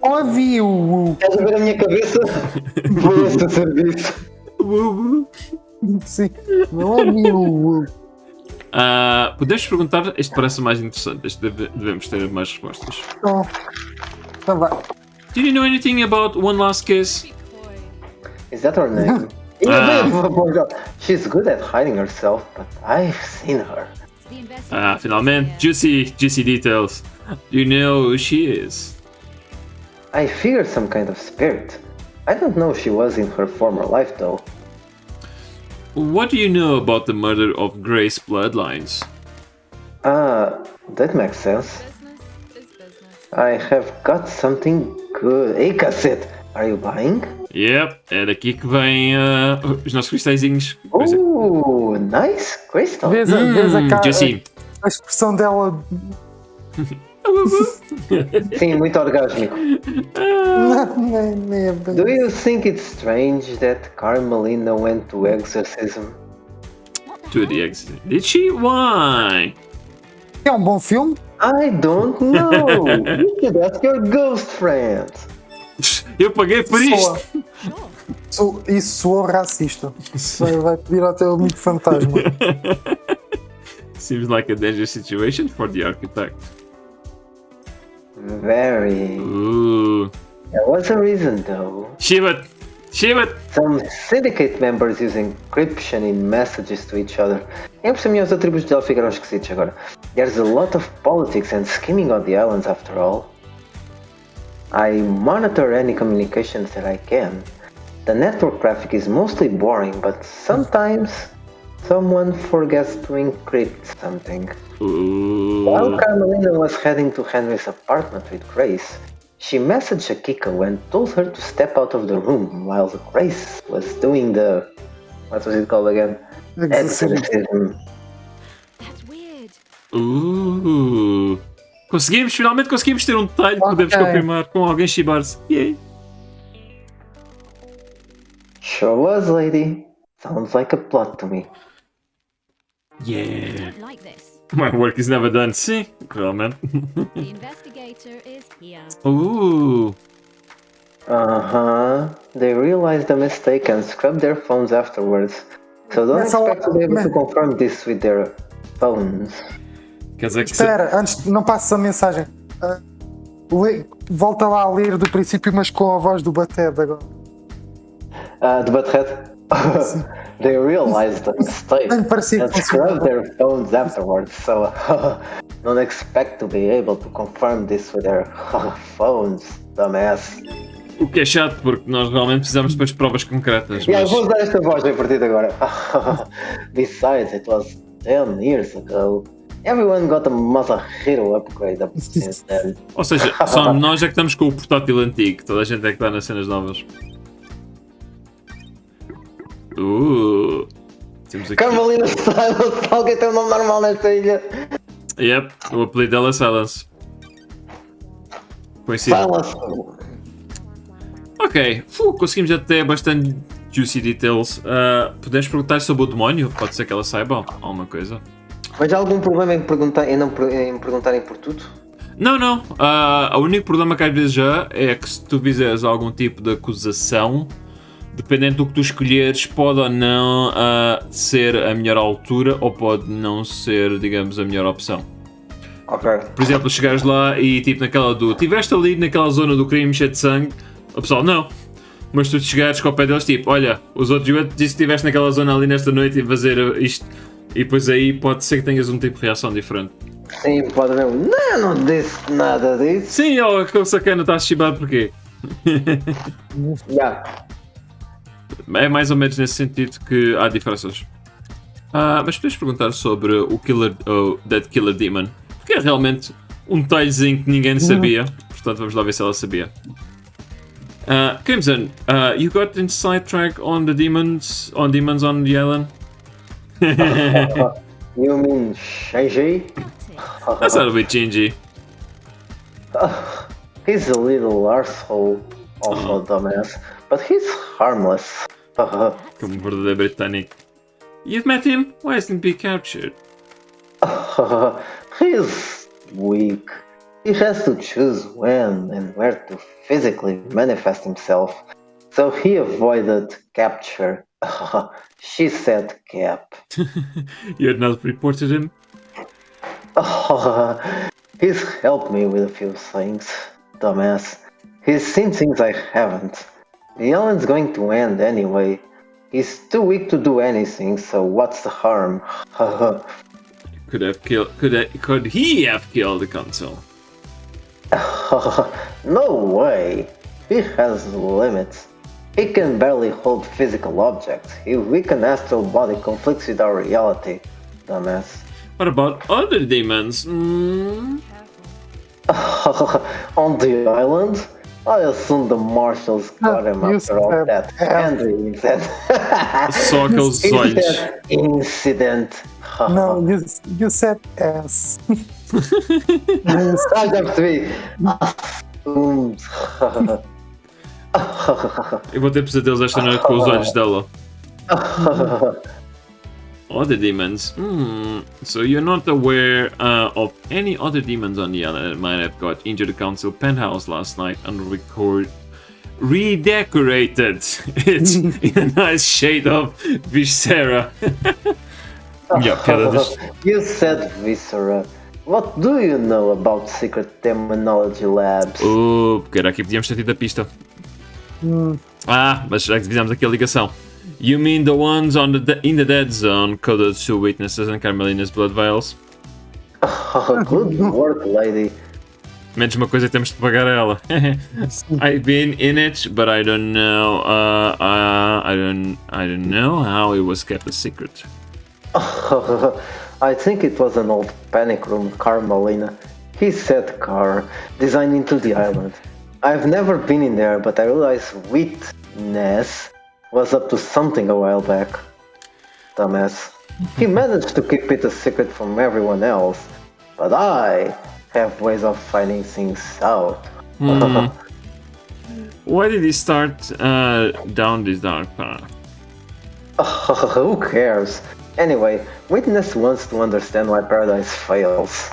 Não havia o. Estás a ver a minha cabeça? Foi esse o serviço. Sim, não havia o. Podemos perguntar, este parece mais interessante, este devemos ter mais respostas. Então vai. Did you know anything about One Last Kiss? Is that her name? She's good at hiding herself, but I've seen her. Finalmente, juicy details. Do you know who she is? I figured some kind of spirit. I don't know if she was in her former life though. What do you know about the murder of Grace Bloodlines? That makes sense. I have got something good. Hey, cassette, are you buying? Yep, é daqui que vem os nossos cristalzinhos. Ooh, nice crystal. Vês a cara. Juicy. A expressão dela. Sim, muito orgásmico. Nem é bem. Do you think it's strange that Carmelina went to exorcism? To the exit. Did she? Why? É um bom filme? I don't know. You should ask your ghost friend. Eu paguei por isto! Isso soou racista. Vai pedir ao teu amigo fantasma. Seems like a dangerous situation for the architect. Very. There was a reason though. Shibat! Some syndicate members using encryption in messages to each other. É por mim os atributos dela ficaram esquisitos agora. There's a lot of politics and scheming on the islands after all. I monitor any communications that I can. The network traffic is mostly boring, but sometimes someone forgets to encrypt something. While Carmelina was heading to Henry's apartment with Grace, she messaged Akiko and told her to step out of the room while Grace was doing the... what was it called again? Exorcism. That's weird. Finalmente conseguimos ter um detalhe que podemos confirmar com alguém chibar-se. Yay! Sure was, lady. Sounds like a plot to me. Yeah! Like this. My work is never done. Sim, realmente. The investigator is here. They realized the mistake and scrubbed their phones afterwards. So don't expect to be able to confirm this with their phones. Quer dizer que Espera, antes não passes a mensagem. Volta lá a ler do princípio, mas com a voz do Butthead agora. The Butthead? They realized the mistake and scrubbed their phones afterwards, so don't expect to be able to confirm this with their phones, dumbass. O que é chato, porque nós realmente precisamos depois de provas concretas. Yeah, vou usar esta voz a partir de agora. Besides, it was 10 years ago. Everyone got a Masahiro upgrade up since then. Ou seja, só nós é que estamos com o portátil antigo, toda a gente é que está nas cenas novas. Temos aqui. Carmelina Silence, alguém tem um nome normal nesta ilha? Yep, o apelido dela é Silence. Conhecido. Silence. Ok, conseguimos até bastante juicy details. Podemos perguntar sobre o demónio? Pode ser que ela saiba alguma coisa. Mas há algum problema em perguntarem por tudo? Não. O único problema que às vezes já é que se tu fizeres algum tipo de acusação, dependendo do que tu escolheres, pode ou não ser a melhor altura ou pode não ser, digamos, a melhor opção. Ok. Por exemplo, chegares lá e tipo naquela do... Estiveste ali naquela zona do crime cheio de sangue, o pessoal, não. Mas tu chegares com o pé deles, tipo, olha, os outros disse que estiveste naquela zona ali nesta noite e fazer isto. E depois aí pode ser que tenhas um tipo de reação diferente. Sim, pode haver um... Não disse nada disso. Sim, aquele sacana está a chibar porquê? Yeah. É mais ou menos nesse sentido que há diferenças. Mas podes perguntar sobre o Dead Killer Demon, que é realmente um detalhezinho que ninguém sabia, portanto vamos lá ver se ela sabia. Crimson, you got inside track on the demons on the island? You mean Shinji? That's not a bit gingy. He's a little arsehole, also dumbass, but he's harmless. Como um verdadeiro britânico. You've met him? Why hasn't he been captured? He's weak. He has to choose when and where to physically manifest himself, so he avoided capture. She said cap. You had not reported him? He's helped me with a few things, dumbass. He's seen things I haven't. The island's going to end anyway. He's too weak to do anything, so what's the harm? Could he have killed the consul? No way. He has limits. He can barely hold physical objects. His weakened astral body conflicts with our reality, dumbass. What about other demons? On the island? I assume the marshals got him after all that Henry incident. Só aqueles olhos. Incident. No, you said ass. I have to be assumed. Eu vou ter pesadelos esta noite com os olhos dela. Other demons? So you're not aware of any other demons on the island that might have got into the council penthouse last night and redecorated it in a nice shade of viscera. Yeah, piada disto. You said viscera. What do you know about secret demonology labs? Porque era aqui podíamos ter tido a pista. Mas já que fizemos aqui a ligação. You mean the ones in the dead zone, coded to witnesses and Carmelina's blood vials? Good work, lady. Menos uma coisa que temos de pagar a ela. I've been in it, but I don't know. I don't know how it was kept a secret. I think it was an old panic room, Carmelina. He said car, designed into the island. I've never been in there, but I realized witness was up to something a while back. Dumbass. He managed to keep it a secret from everyone else, but I have ways of finding things out. Why did he start down this dark path? Who cares? Anyway, Witness wants to understand why Paradise fails.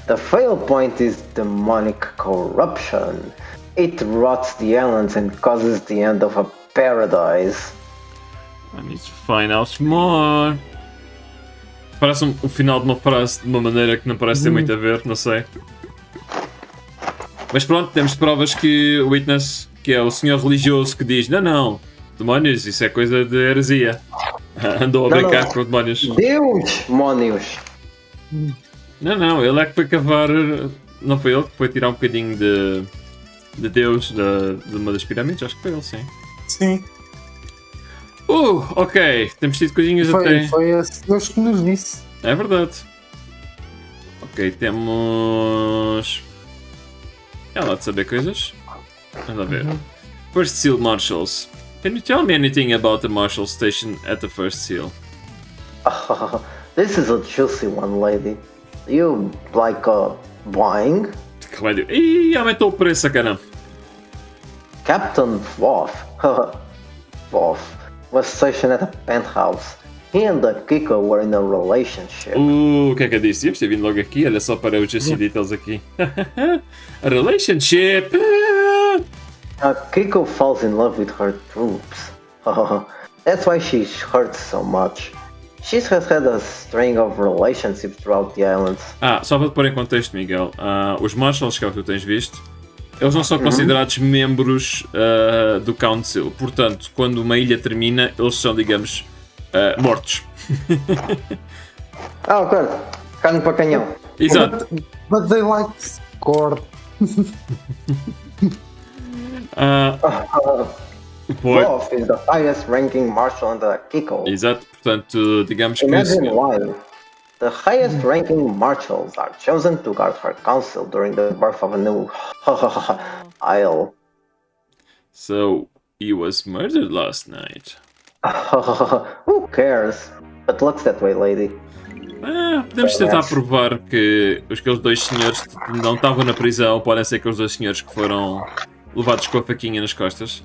The fail point is demonic corruption. It rots the islands and causes the end of a paradise. I need to find out more. Parece o final de uma frase de uma maneira que não parece ter muito a ver, não sei. Mas pronto, temos provas que o Witness, que é o senhor religioso que diz não, demónios, isso é coisa de heresia. Andou a brincar com demónios. Demónios! Não, ele é que foi cavar, não foi ele que foi tirar um bocadinho de Deus de uma das pirâmides, acho que foi ele, sim. Sim. Ok, temos tido coisinhas até. Foi esse Deus que nos disse. É verdade. Ok, temos. É lá de saber coisas. Vamos lá ver. First Seal Marshals. Can you tell me anything about the Marshal Station at the First Seal? This is a juicy one, lady. You like buying? Ih, aumentou o preço, sacana. Captain Voff. Voff was stationed at a penthouse. He and the Kiko were in a relationship. O que é que eu disse? Devíamos ter vindo logo aqui, olha só para os juicy details aqui. A relationship! Kiko falls in love with her troops. That's why she hurts so much. She has had a string of relationships throughout the islands. Só para te pôr em contexto, Miguel, os Marshals, que é o que tu tens visto, eles não são considerados membros do Council. Portanto, quando uma ilha termina, eles são, digamos, mortos. Ok. Carne para canhão. Exato. But they like score. Voff is the highest ranking marshal under Kiko. Exato, portanto, digamos que Imagine why. The highest ranking marshals are chosen to guard her council during the birth of a new isle. So, he was murdered last night. Who cares? But looks that way, lady. Podemos tentar provar que aqueles dois senhores que não estavam na prisão podem ser aqueles dois senhores que foram levados com a faquinha nas costas.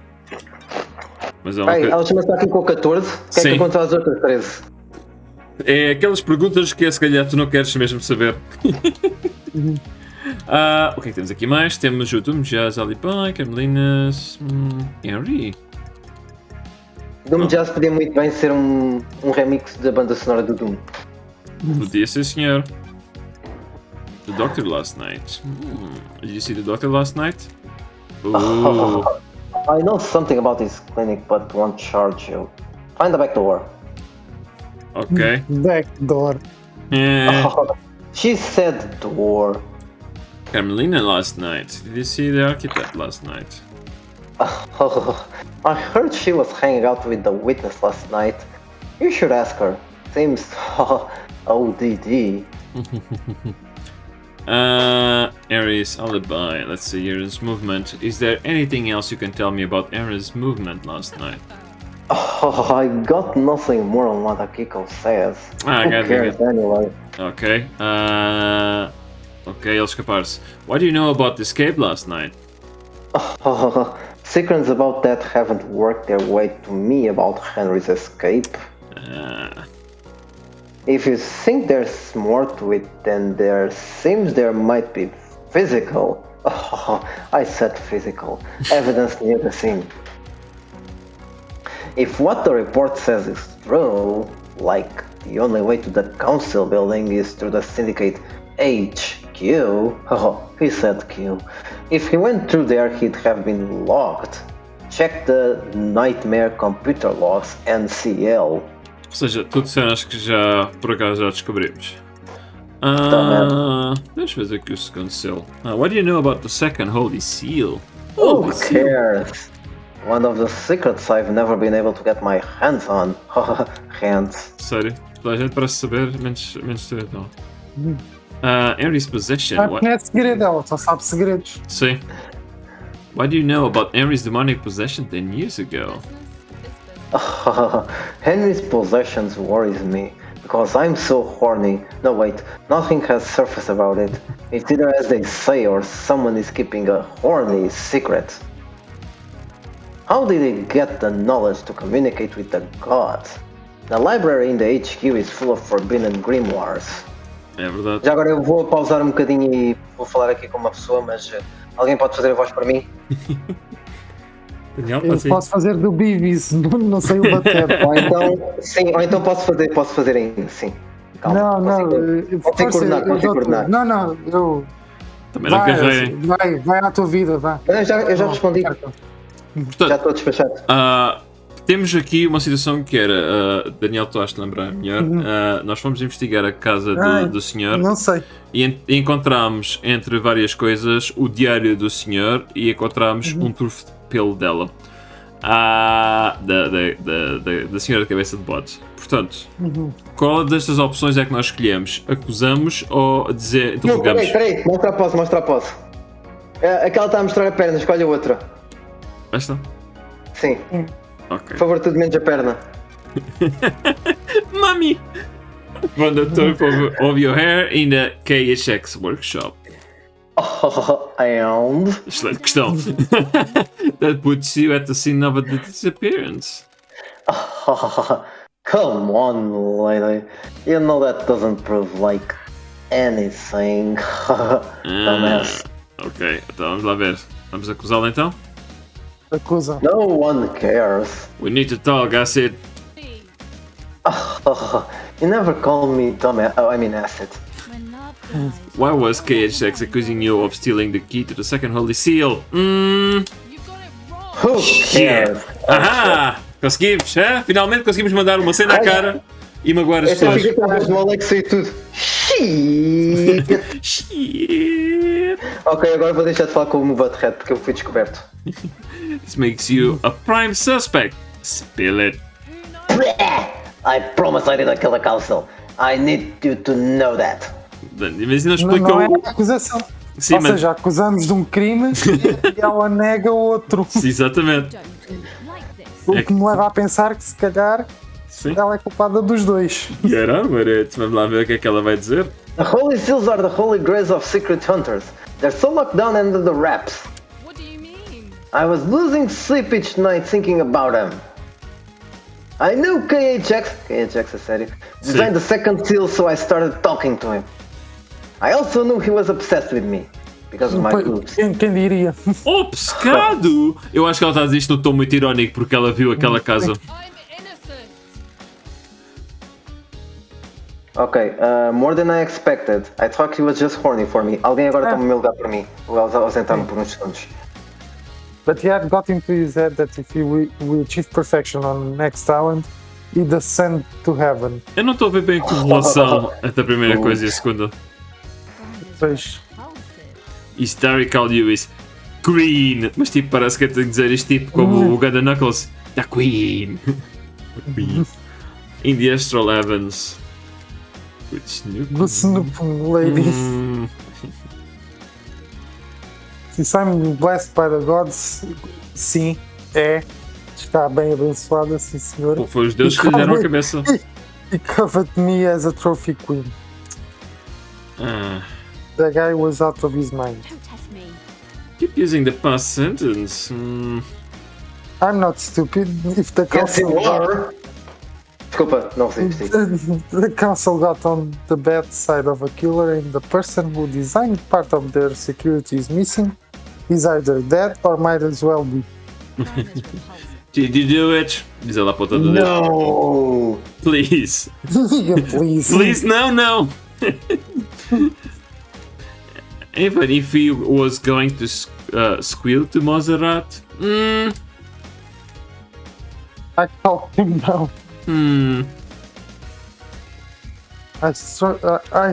Mas ela chama-se aqui com 14. O que é que aconteceu às outras 13? É aquelas perguntas que se calhar tu não queres mesmo saber. O que é que temos aqui mais? Temos o Doom Jazz, Alibi, Carmelinas, Henry. Doom Jazz podia muito bem ser um remix da banda sonora do Doom. Podia ser, senhor. The Doctor Last Night. Did you see the Doctor last night? I know something about this clinic, but won't charge you. Find the back door. Ok. Back door. She said door. Carmelina last night. Did you see the architect last night? I heard she was hanging out with the witness last night. You should ask her. Seems ODD. Ares alibi. Let's see Ares movement. Is there anything else you can tell me about Ares movement last night? I got nothing more on what Akiko says. Who cares anyway? Ok. Ok, ele escapar-se. What do you know about the escape last night? Secrets about that haven't worked their way to me about Henry's escape. If you think there's more to it, then there seems there might be physical. I said physical. Evidence near the scene. If what the report says is true, like the only way to the council building is through the syndicate HQ? Oh, he said Q. If he went through there, he'd have been logged. Check the Nightmare Computer Logs NCL. Ou seja, tudo cenas que já, por acaso, já descobrimos. Deixa eu ver aqui o segundo seal. What do you know about the second Holy Seal? Who cares? One of the secrets I've never been able to get my hands on. Hands. Sério? Toda a gente parece saber, menos tu então. Henry's possession. Já conhece segredo dela, só sabe segredos. Sim. What do you know about Henry's demonic possession 10 years ago? Henry's possessions worries me because I'm so horny. No wait, nothing has surfaced about it. It's either as they say or someone is keeping a horny secret. How did he get the knowledge to communicate with the gods? The library in the HQ is full of forbidden grimoires. É verdade. Já agora eu vou pausar um bocadinho e vou falar aqui com uma pessoa, mas alguém pode fazer a voz para mim? Daniel, Eu posso fazer do Beavis, não sei o bater. ou então posso fazer ainda, sim. Calma, Consigo coordenar. Não, eu... Também não carrei. Vai à tua vida, vá. Eu já respondi. Portanto, Já estou despachado. Temos aqui uma situação que era, Daniel, tu has de lembrar melhor, nós fomos investigar a casa do senhor. Não sei. E encontramos, entre várias coisas, o diário do senhor e encontramos um trufo de pelo dela. Da senhora de cabeça de bode. Portanto, qual destas opções é que nós escolhemos? Acusamos ou interrogamos? Peraí, mostra a pose. Aquela está a mostrar a perna, escolhe a outra. Esta? Sim. Ok. Por favor, tudo menos a perna. Mami! From the top of your hair in the KHX workshop. And? Excelente questão. That puts you at the scene of the disappearance. Come on, lady. You know that doesn't prove like anything. Dumbass. Ok, então vamos lá ver. Vamos acusá-la então? Acusa. No one cares. We need to talk, acid. You never called me dumbass. Acid. When love dies, Why was KHX accusing you of stealing the key to the second Holy Seal? you got it wrong. Who cares? Ahá! Conseguimos, finalmente conseguimos mandar uma cena à cara e magoar as Esta pessoas. fica com a voz do Alex e tudo. Shit. Shit! Ok, agora vou deixar de falar com o Butthead porque eu fui descoberto. This makes you a prime suspect. Spill it. I promise I didn't kill the council. I need you to know that. Mas não Não explicou. é acusação. Sim, Ou mas- seja, acusamos de um crime e ela nega outro. Sim, exatamente. Don't like this. O que me leva a pensar que se calhar Sim. ela é culpada dos dois. Caramba, vamos lá ver o que é que ela vai dizer. The Holy Seals are the holy grails of secret hunters. They're so locked down under the wraps. What do you mean? I was losing sleep each night thinking about them. I knew KHX a sério, designed the second seal, so I started talking to him. I also knew he was obsessed with me, because of my boobs. Quem diria? Obcecado! Eu acho que ela está a dizer isto num tom muito irónico porque ela viu aquela casa. I'm innocent. Ok, more than I expected. I thought he was just horny for me. Alguém agora toma o meu lugar para mim. Vou ausentar-me por uns segundos. But he had got into his head that if he will achieve perfection on the next talent, he'd ascend to heaven. Eu não estou a ver bem a correlação entre a primeira coisa e a segunda. Pois, Hysterical you is Queen! Mas tipo, parece que eu tenho que dizer isto tipo como o Ganda Knuckles. The Queen! The Queen. In the Astral Heavens. With Snoop. the Snoop lady. Since I'm blessed by the gods, sim, está bem abençoada, sim senhor. Ou foi os deuses que lhe deram a cabeça. He covered me as a trophy queen. The guy was out of his mind. Don't test me. Keep using the past sentence. I'm not stupid. If the Yes, you council are. Desculpa, não resisti. the council got on the bad side of a killer and the person who designed part of their security is missing, is either dead or might as well be. Crime is repulsive. Did you do it? Diz ela a ponta do dedo. No! Please. Yeah, please. Please, não, não. Even if he was going to squeal to Montserrat? I called him down. I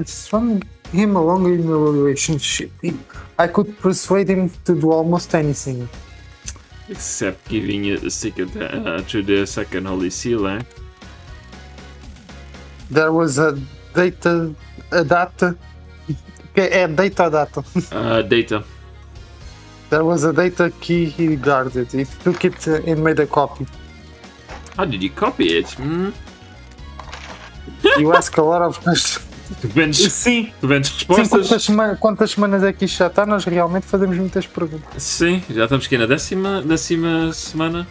strung him along in a relationship. I could persuade him to do almost anything. Except giving you the secret through the second holy seal, eh? There was a data. Okay, data. Data. There was a data key he guarded. He took it and made a copy. How did you copy it? You ask a lot of questions. Tu vendes Sim, respostas? quantas semanas é que isto já está? Nós realmente fazemos muitas perguntas. Sim, já estamos aqui na décima semana.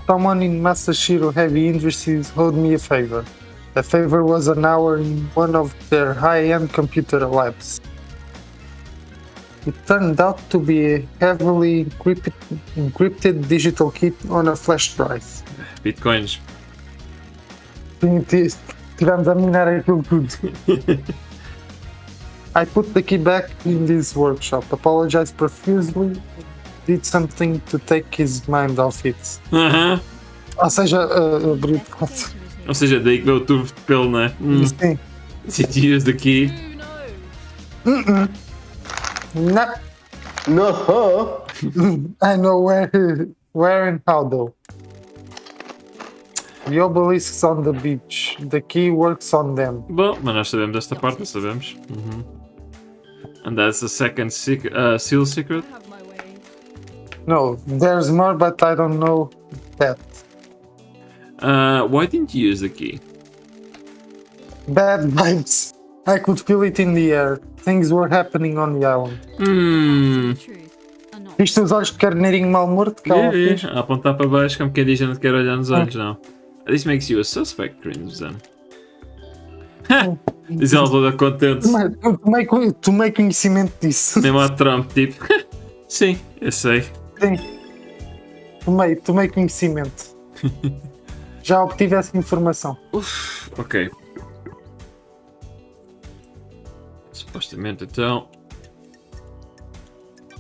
Someone in Masashiro heavy industries owed me a favor. The favor was an hour in one of their high-end computer labs. It turned out to be a heavily encrypted digital key on a flash drive. Bitcoins. Tivemos a minar aquilo tudo. I put the key back in this workshop, apologized profusely, did something to take his mind off it. Ou seja, abriu de conta. Ou seja, daí que veio o turvo de pelo, não é? Sim. Did you use the key? Who knows? Não. No! I know where and how though. The obelisk's on the beach. The key works on them. Bom, mas nós sabemos desta parte, sabemos. And that's the second seal secret? Have my way. No, there's more, but I don't know that. Why didn't you use the key? Bad vibes. I could feel it in the air. Things were happening on the island. Truth. Or not. Viste os olhos de carneirinho mal morto que ela fez? A apontar para baixo, como quem diz, eu não te quero olhar nos olhos, não. This makes you a suspect, Crimson. Diz ela toda contente. Tomei conhecimento disso. Mesmo a Trump, tipo. Sim, eu sei. Sim. Tomei conhecimento. Já obtive essa informação. Ok. Supostamente então.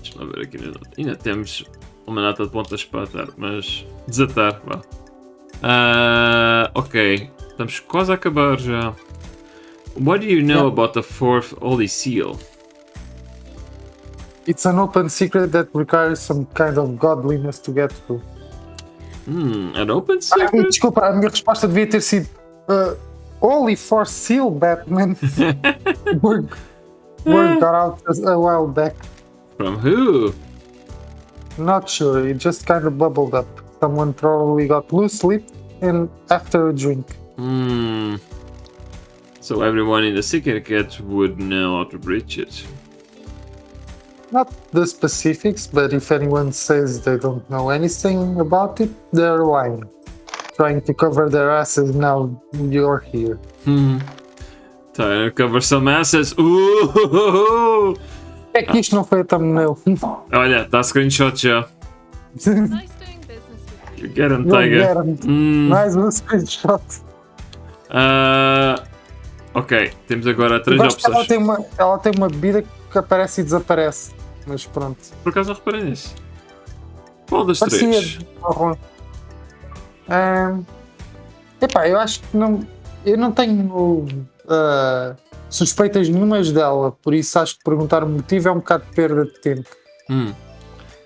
Deixa-me ver aqui. Ainda temos uma nota de pontas para atar, mas desatar, vá. Ok. Estamos quase a acabar já. What do you know about the fourth holy seal? It's an open secret that requires some kind of godliness to get through. An open secret? Desculpa, a minha resposta devia ter sido Holy for Seal, Batman. Word got out a while back. From who? Not sure, it just kind of bubbled up. Someone probably got loose lipped and after a drink. So everyone in the secret cat would know how to breach it. Not the specifics, but if anyone says they don't know anything about it, they're lying. Trying to cover their asses now you're here. Time to cover some asses. Ooh! É que isto não foi a thumbnail. Olha, está screenshot já. Nice doing business with you. You get him, Tiger. Mais um screenshot. Ok, temos agora três Gosto que opções. ela tem uma bebida que aparece e desaparece. Mas pronto. Por acaso não reparei nisso. Qual das Parecia três? marrom. Epá, eu acho que não. Eu não tenho suspeitas nenhumas dela, por isso acho que perguntar o motivo é um bocado de perda de tempo.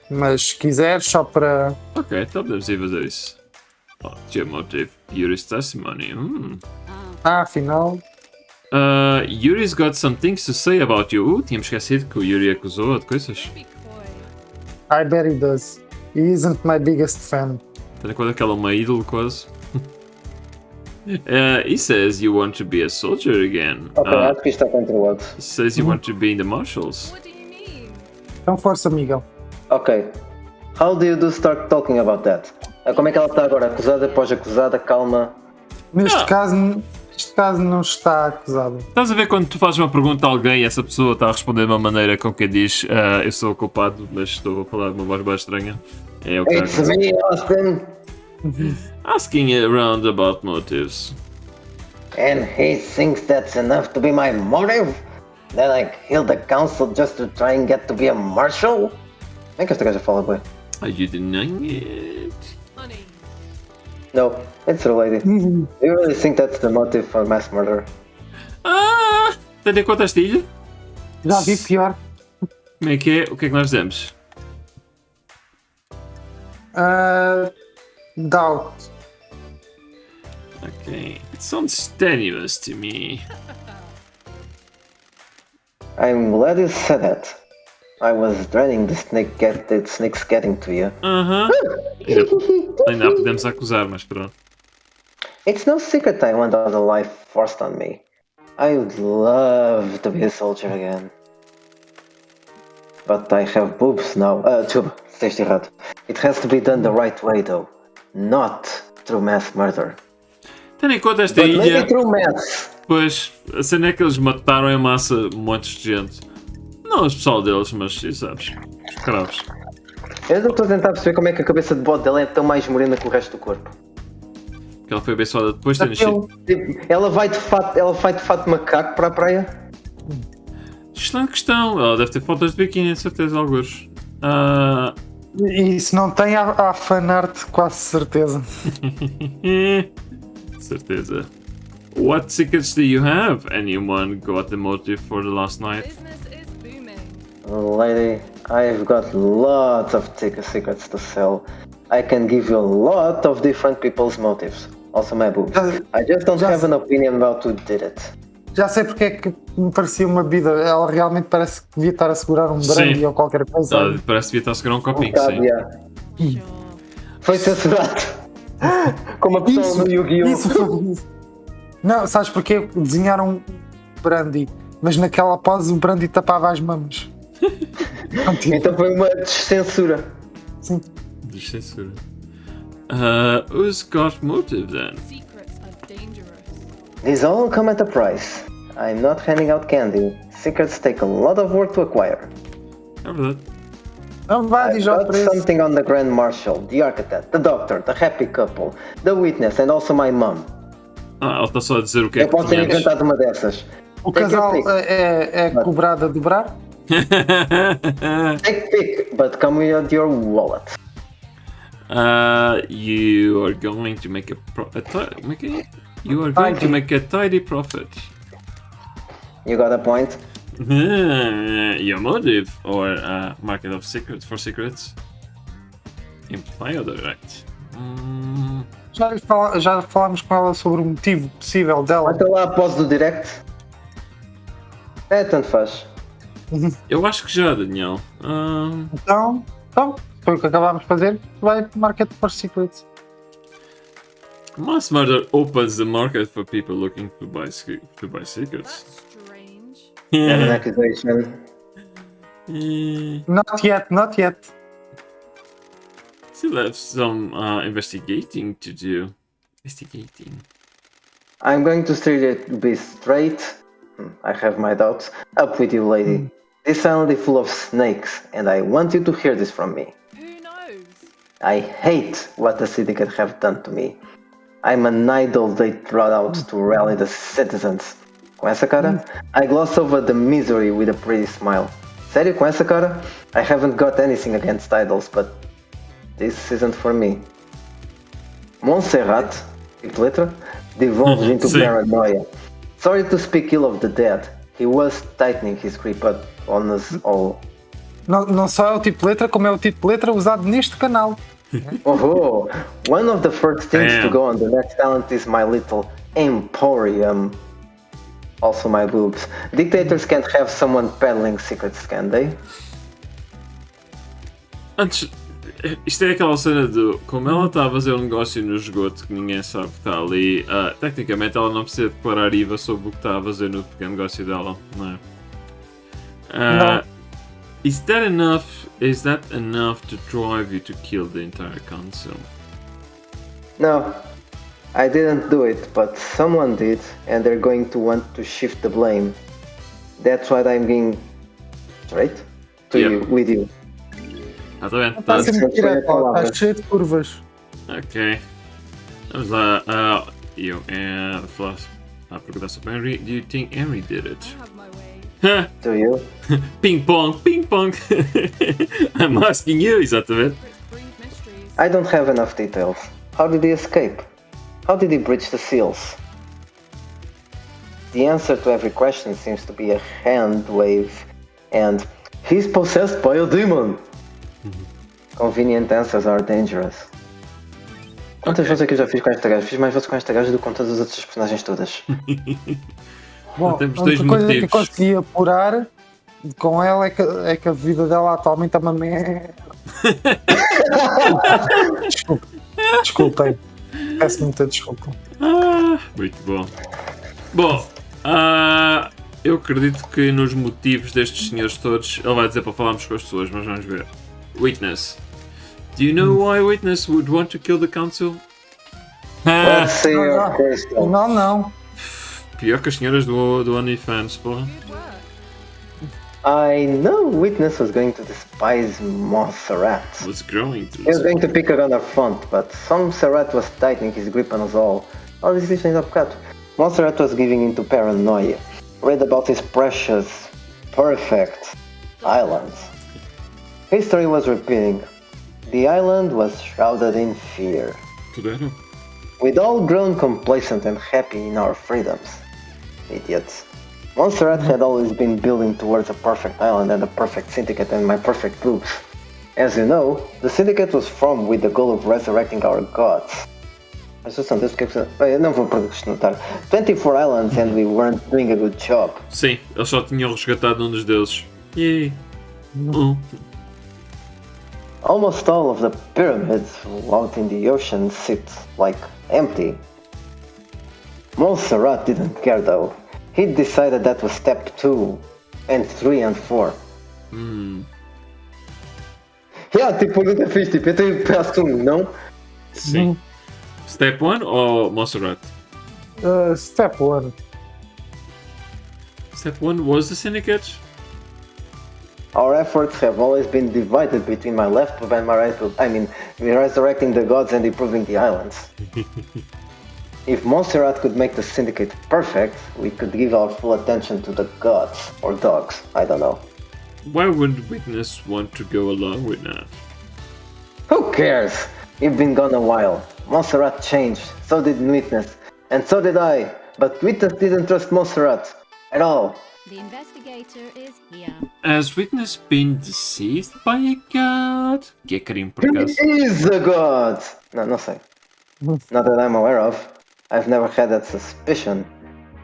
Mas se quiseres, só para. Ok, então podemos ir fazer isso. Your motive, Yuri's testimony. Afinal. Yuri's got some things to say about you. Tínhamos esquecido que o Yuri acusou de coisas. Be coy. I bet he does. He isn't my biggest fan. Tendo em conta que ela é uma ídolo quase. He says you want to be a soldier again. Ok, acho que isto está controlado. Says you want to be in the marshals. What do you mean? Então força, Miguel. Ok. How do you start talking about that? Como é que ela está agora? Acusada, pós-acusada, calma? Neste caso não está acusado. Estás a ver quando tu fazes uma pergunta a alguém e essa pessoa está a responder de uma maneira com quem diz eu sou o culpado, mas estou a falar de uma voz bem estranha? É o que It's me, Austin! Asking around about motives. And he thinks that's enough to be my motive? Then I killed the council just to try and get to be a marshal? Nem que esta gaja fala bem. Are you denying it? Honey. No, it's related. Do you really think that's the motive for mass murder? Ah! Tendo em conta esta ilha? Já vi pior. Como é que é? O que é que nós demos? Doubt. Ok. It sounds tenuous to me. I'm glad you said that. I was dreading the snakes getting to you. Aham. Ainda a podemos acusar, mas pronto. It's no secret I want all the life forced on me. I would love to be a soldier again. But I have boobs now. Desculpa, disseste errado. It has to be done the right way though. Not through mass murder. Tendo em conta esta But maybe ilha, through mass. pois a cena é que eles mataram em massa montes de gente. Não os pessoal deles, mas sim, sabes? Os escravos. Eu não estou a tentar perceber como é que a cabeça de bode dela é tão mais morena que o resto do corpo. Que ela foi abençoada depois de ter nascido. Tipo, ela vai de fato de macaco para a praia? Excelente questão. Ela deve ter fotos de biquíni, de certeza, alguns. E se não tem, há fanart, quase certeza. Certeza. What secrets do you have? Anyone got the motive for the last night? Business is booming. Lady, I've got lots of secrets to sell. I can give you a lot of different people's motives. Also my boobs. I just don't have an opinion about who did it. Já sei porque é que me parecia uma bebida. Ela realmente parece que devia estar a segurar um brandy ou qualquer coisa. Parece que devia estar a segurar um copinho, Bocado, sim. yeah. Sure. Foi censurado. Como a pessoa no Yu-Gi-Oh! Isso foi isso. Não, sabes porquê? Desenharam um brandy, mas naquela pose o brandy tapava as mamas. Então foi uma descensura. Sim. Descensura. Who's got motive then? Secrets are dangerous. These all come at a price. I'm not handing out candy. Secrets take a lot of work to acquire. É verdade. Não vai, I've diz ao got preço. something on the Grand Marshal, the architect, the doctor, the happy couple, the witness, and also my mom. Ela está só a dizer o que é Eu que posso ter conheces. inventado uma dessas. O Take casal your pick. é cobrado a dobrar? Take pick, but come with your wallet. You are going to make you are going to make a tidy profit. You got a point? Your motive or market of secrets for secrets? Imply or direct? Já falámos com ela sobre o motivo possível dela. Até lá após do direct. É, tanto faz. Eu acho que já, Daniel. Então, foi o que acabámos de fazer. Vai Market for Secrets. Mass murder opens the market for people looking to buy secrets. That's strange. And an accusation. Not yet. Still have some investigating to do. Investigating. I'm going to be straight. I have my doubts. Up with you, lady. This island is full of snakes, and I want you to hear this from me. Who knows? I hate what the syndicate have done to me. I'm an idol they brought out to rally the citizens. Com essa cara, I gloss over the misery with a pretty smile. Sério, com essa cara? I haven't got anything against idols, but this isn't for me. Montserrat, tipo letra, devolves into Sim. paranoia. Sorry to speak ill of the dead. He was tightening his grip on us all. Não só é o tipo de letra, como é o tipo de letra usado neste canal. Oh, one of the first things to Damn. go on the next talent is my little emporium. Also my boobs. Dictators can't have someone peddling secrets, can they? Antes, isto é aquela cena do. Como ela está a fazer um negócio no esgoto que ninguém sabe que está ali, tecnicamente ela não precisa declarar IVA sobre o que está a fazer no pequeno negócio dela, não é? Não. Is that enough to drive you to kill the entire council? No, I didn't do it, but someone did, and they're going to want to shift the blame. That's what I'm being straight to Yep. you, with you. Está bem, Está a ser muito Foi a direto, palavra. está cheio de curvas. Ok. Vamos lá. Eu falar a perguntar sobre Henry. Do you think Henry did it? I have my ways. Do you? Ping pong, ping pong. I'm asking you, exatamente. Secrets breed mysteries. I don't have enough details. How did he escape? How did he breach the seals? The answer to every question seems to be a hand wave and he's possessed by a demon. Convenient answers are dangerous. Quantas vezes é que eu já fiz com esta gaja? Fiz mais vezes com esta gaja do que com todas as outras personagens todas. Bom, temos a dois única coisa que eu motivos. consegui apurar com ela é que a vida dela atualmente é uma merda. Desculpem. Peço muita desculpa. Muito bom. Bom, eu acredito que nos motivos destes senhores todos, ele vai dizer para falarmos com as pessoas, mas vamos ver. Witness. Do you know why Witness would want to kill the council? Let's see your crystal. Não. Pior que as senhoras do OnlyFans, porra. Good work. I know Witness was going to despise Montserrat. Was growing He was to going to pick her on her front, but some Serrat was tightening his grip on us all. All these things há bocado. Montserrat was giving into paranoia. Read about his precious, perfect islands. History was repeating. The island was shrouded in fear. Puderam? We'd all grown complacent and happy in our freedoms. Idiots. Montserrat had always been building towards a perfect island and a perfect syndicate and my perfect boobs. As you know, the syndicate was formed with the goal of resurrecting our gods. Eu não vou perguntar. 24 islands and we weren't doing a good job. Sim, eles só tinham resgatado um dos deuses. Yay. Almost all of the pyramids out in the ocean sit, like, empty. Montserrat didn't care though. He decided that was step 2, and 3 and 4. Yeah, tipo, nunca fiz, tipo, eu tenho pedaço não? Sim. Step 1 ou Montserrat? Step 1. Step 1 was the syndicate? Our efforts have always been divided between my left boob and my right boob. I mean, resurrecting the gods and improving the islands. If Montserrat could make the syndicate perfect, we could give our full attention to the gods, or dogs, I don't know. Why would Witness want to go along with that? Who cares? You've been gone a while. Montserrat changed, so did Witness, and so did I, but Witness didn't trust Montserrat at all. The investigator is here. Has Witness been deceived by a god? Que é crime por He acaso? is a god! No, não sei. Not that I'm aware of. I've never had that suspicion.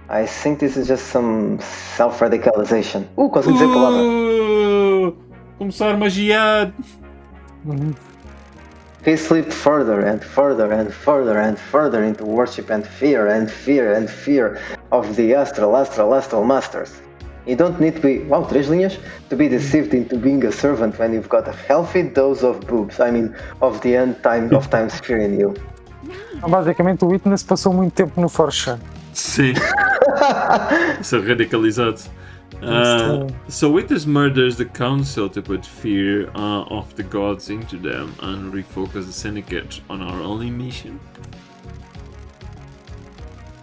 I think this is just some self-radicalization. Consegui dizer a palavra. Começar a magiar! He slipped further and further and further and further into worship and fear and fear and fear of the astral masters. You don't need to be, wow, 3 linhas, to be deceived into being a servant when you've got a healthy dose of boobs, I mean, of the end time of time sphere in you. Basicamente o Witness passou muito tempo no 4chan. Sim. Isso é radicalizado. So Witness murders the council to put fear of the gods into them and refocus the syndicate on our only mission.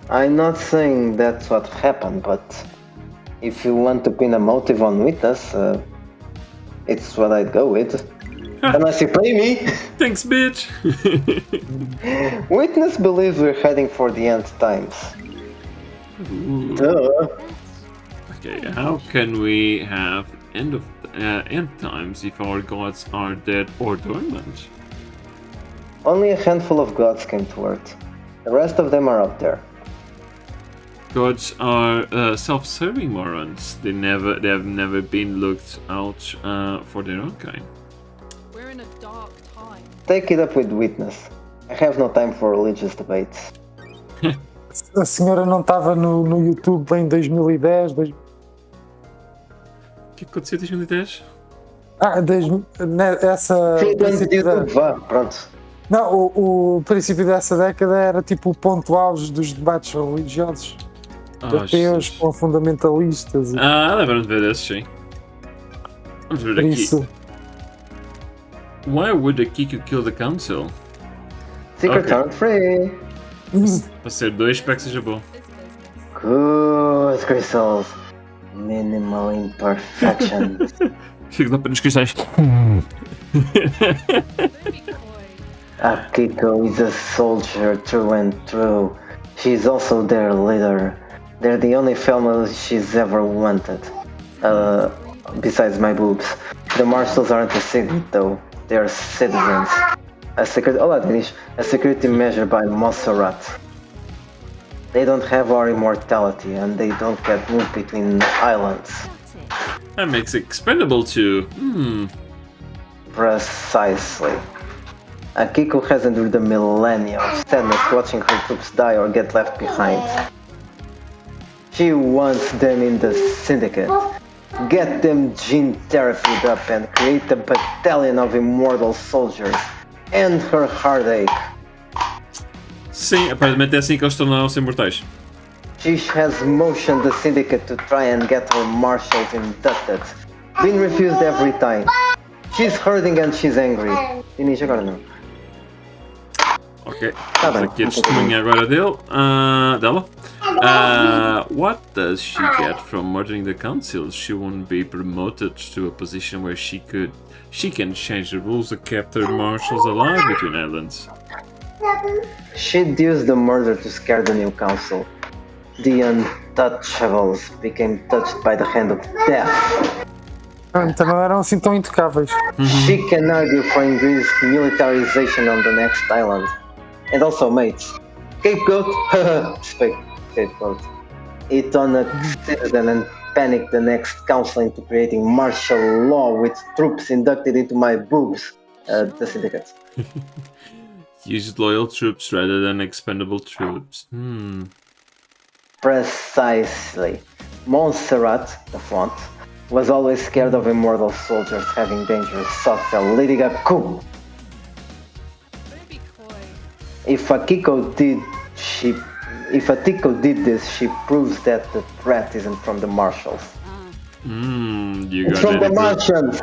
I'm not saying that's what happened, but if you want to pin a motive on Witness, it's what I'd go with. Unless you pay me. Thanks, bitch! Witness believes we're heading for the end times. Duh. Okay, how can we have end times if our gods are dead or dormant? Only a handful of gods came to Earth. The rest of them are up there. Gods are self-serving morons. They have never been looked out for their own kind. We're in a dark time. Take it up with Witness. I have no time for religious debates. A senhora não estava no YouTube em 2010. O que aconteceu em 2010? Essa. Sim, de YouTube, vá, pronto. Não, o princípio dessa década era tipo o ponto auge dos debates religiosos. Ateus com fundamentalistas. Lembro-me de ver desses, sim. Vamos ver aqui. Isso. Why would a Kiku kill the council? Secret Okay. aren't free. Para ser 2, espero que seja bom. It's business. Good crystals. Minimal imperfections. Chega lá para nos cristais. Don't be coy. Akiko is a soldier through and through. She's also their leader. They're the only family she's ever wanted. Besides my boobs. The marshals aren't a secret though. They're citizens. A security measure by Montserrat. They don't have our immortality and they don't get moved between islands. Got it. That makes it expendable too. Precisely. Akiko has endured a millennia of sadness watching her troops die or get left behind. She wants them in the syndicate. Get them gene therapyed up and create a battalion of immortal soldiers. End her heartache. Sim, aparentemente é assim que eles tornaram-se imortais. She has motioned the syndicate to try and get her marshals inducted. Been refused every time. She's hurting and she's angry. Dinis, agora não. Ok, Tá temos bem, aqui a não testemunha agora dela. What does she get from murdering the council? She won't be promoted to a position where she can change the rules that kept her marshals alive between islands. She'd used the murder to scare the new council. The untouchables became touched by the hand of death. Então não eram assim tão intocáveis. She can argue for increased militarization on the next island. And also, mates, scapegoat, scapegoat. It on a citizen and panic the next council into creating martial law with troops inducted into my boobs. The syndicate. Used loyal troops rather than expendable troops. Precisely. Montserrat, the font, was always scared of immortal soldiers having dangerous thoughts and leading a coup. Don't be coy. If Akiko did this, she proves that the threat isn't from the marshals. You It's got from it. the Martians.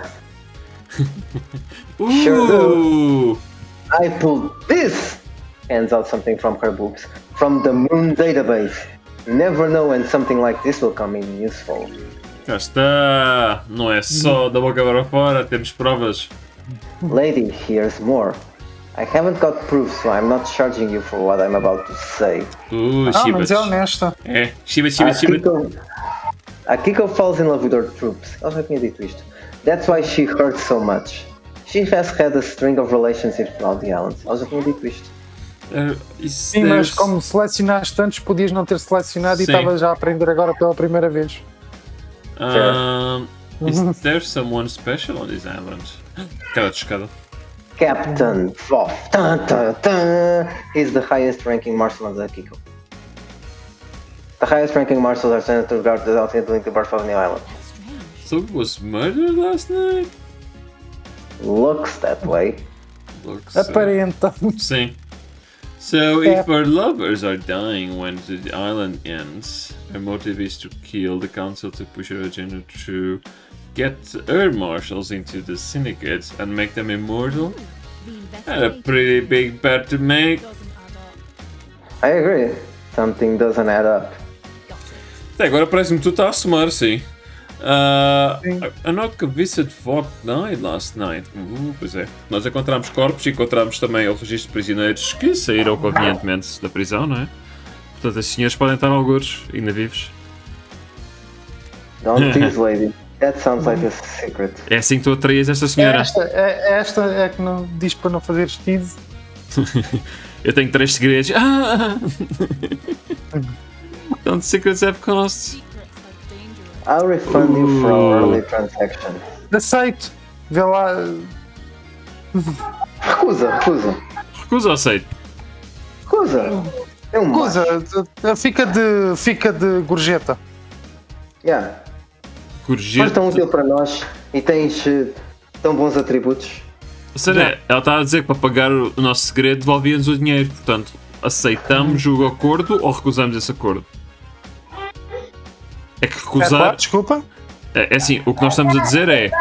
Ooh! Sure do. I pulled this. Hands out something from her boobs. From the Moon database. Never know when something like this will come in useful. Cá está! Não é só da boca para fora, temos provas. Lady, here's more. I haven't got proof, so I'm not charging you for what I'm about to say. Mas Shibas. é honesta. É, Shibas. Akiko falls in love with her troops. Ela já tinha dito isto. That's why she hurts so much. She has had a string of relationships throughout the islands. Ela já tinha dito isto. Isso Sim, deve- mas como selecionaste tantos, podias não ter selecionado e Sim. estavas já a aprender agora pela primeira vez. Is there someone special on this island? Cada descada. Captain Voff. Dun, dun, dun. He's the highest ranking marshal of the Akiko. The highest ranking marshals are sent to guard the outward the birth of the island. Strange. So it was murdered last night? Looks that way. Looks. Aparenta. Sim. So if our lovers are dying when the island ends, her motive is to kill the council to push her agenda through, get her marshals into the syndicate and make them immortal? The That's a investigator pretty big bet to make. Doesn't add up. I agree. Something doesn't add up. got it. Até agora parece-me que tu estás a somar, sim. I'm not convinced that Vogt died last night. Pois é. Nós encontramos corpos e encontramos também o registro de prisioneiros que saíram convenientemente da prisão, não é? Portanto, esses senhores podem estar algures, ainda vivos. Don't tease, lady. That sounds like a secret. É assim que tu atraías esta senhora. Esta é que não diz para não fazer tease. Eu tenho 3 segredos. Don't secrets have costs. Secrets are dangerous. I'll refund you for our early transaction. Aceito. Vê lá. Recusa. Recusa ou aceito? Recusa. É um Coisa, macho. fica de gorjeta. Yeah. Mas Gorjeta. tão útil para nós e tens tão bons atributos. Será? Ela está a dizer que para pagar o nosso segredo devolvia-nos o dinheiro. Portanto, aceitamos o acordo ou recusamos esse acordo? É que recusar. Desculpa. É assim, o que nós estamos a dizer é.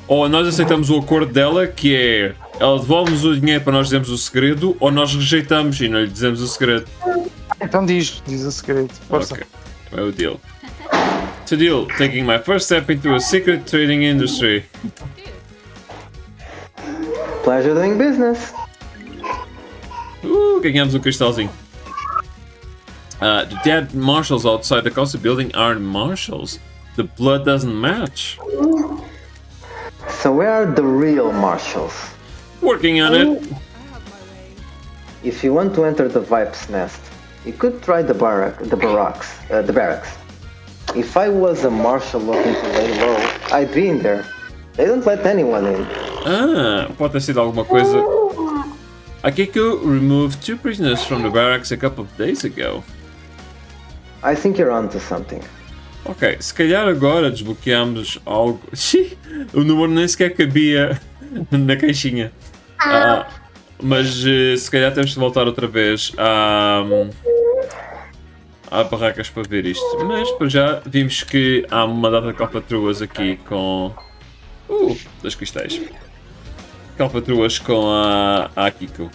Ou nós aceitamos o acordo dela, que é. Ela devolve-nos o dinheiro para nós dizermos o segredo, ou nós rejeitamos e não lhe dizemos o segredo. Então diz o segredo. Força. Ok. É o deal. To deal, taking my first step into a secret trading industry. Pleasure doing business. Ganhamos um cristalzinho. The dead marshals outside the castle building aren't marshals. The blood doesn't match. So where are the real marshals? Working on it. I have my way. If you want to enter the Vipe's nest, you could try the barracks. If I was a marshal looking to lay low, I'd be in there. They don't let anyone in. Pode ter sido alguma coisa. Akiko removed 2 prisoners from the barracks a couple of days ago. I think you're onto something. Ok, se calhar agora desbloqueamos algo. O número nem sequer cabia na caixinha. Mas se calhar temos de voltar outra vez a barracas para ver isto. Mas para já vimos que há uma data de calfatruas aqui com. Das cristais. Calfatruas com a Akiko.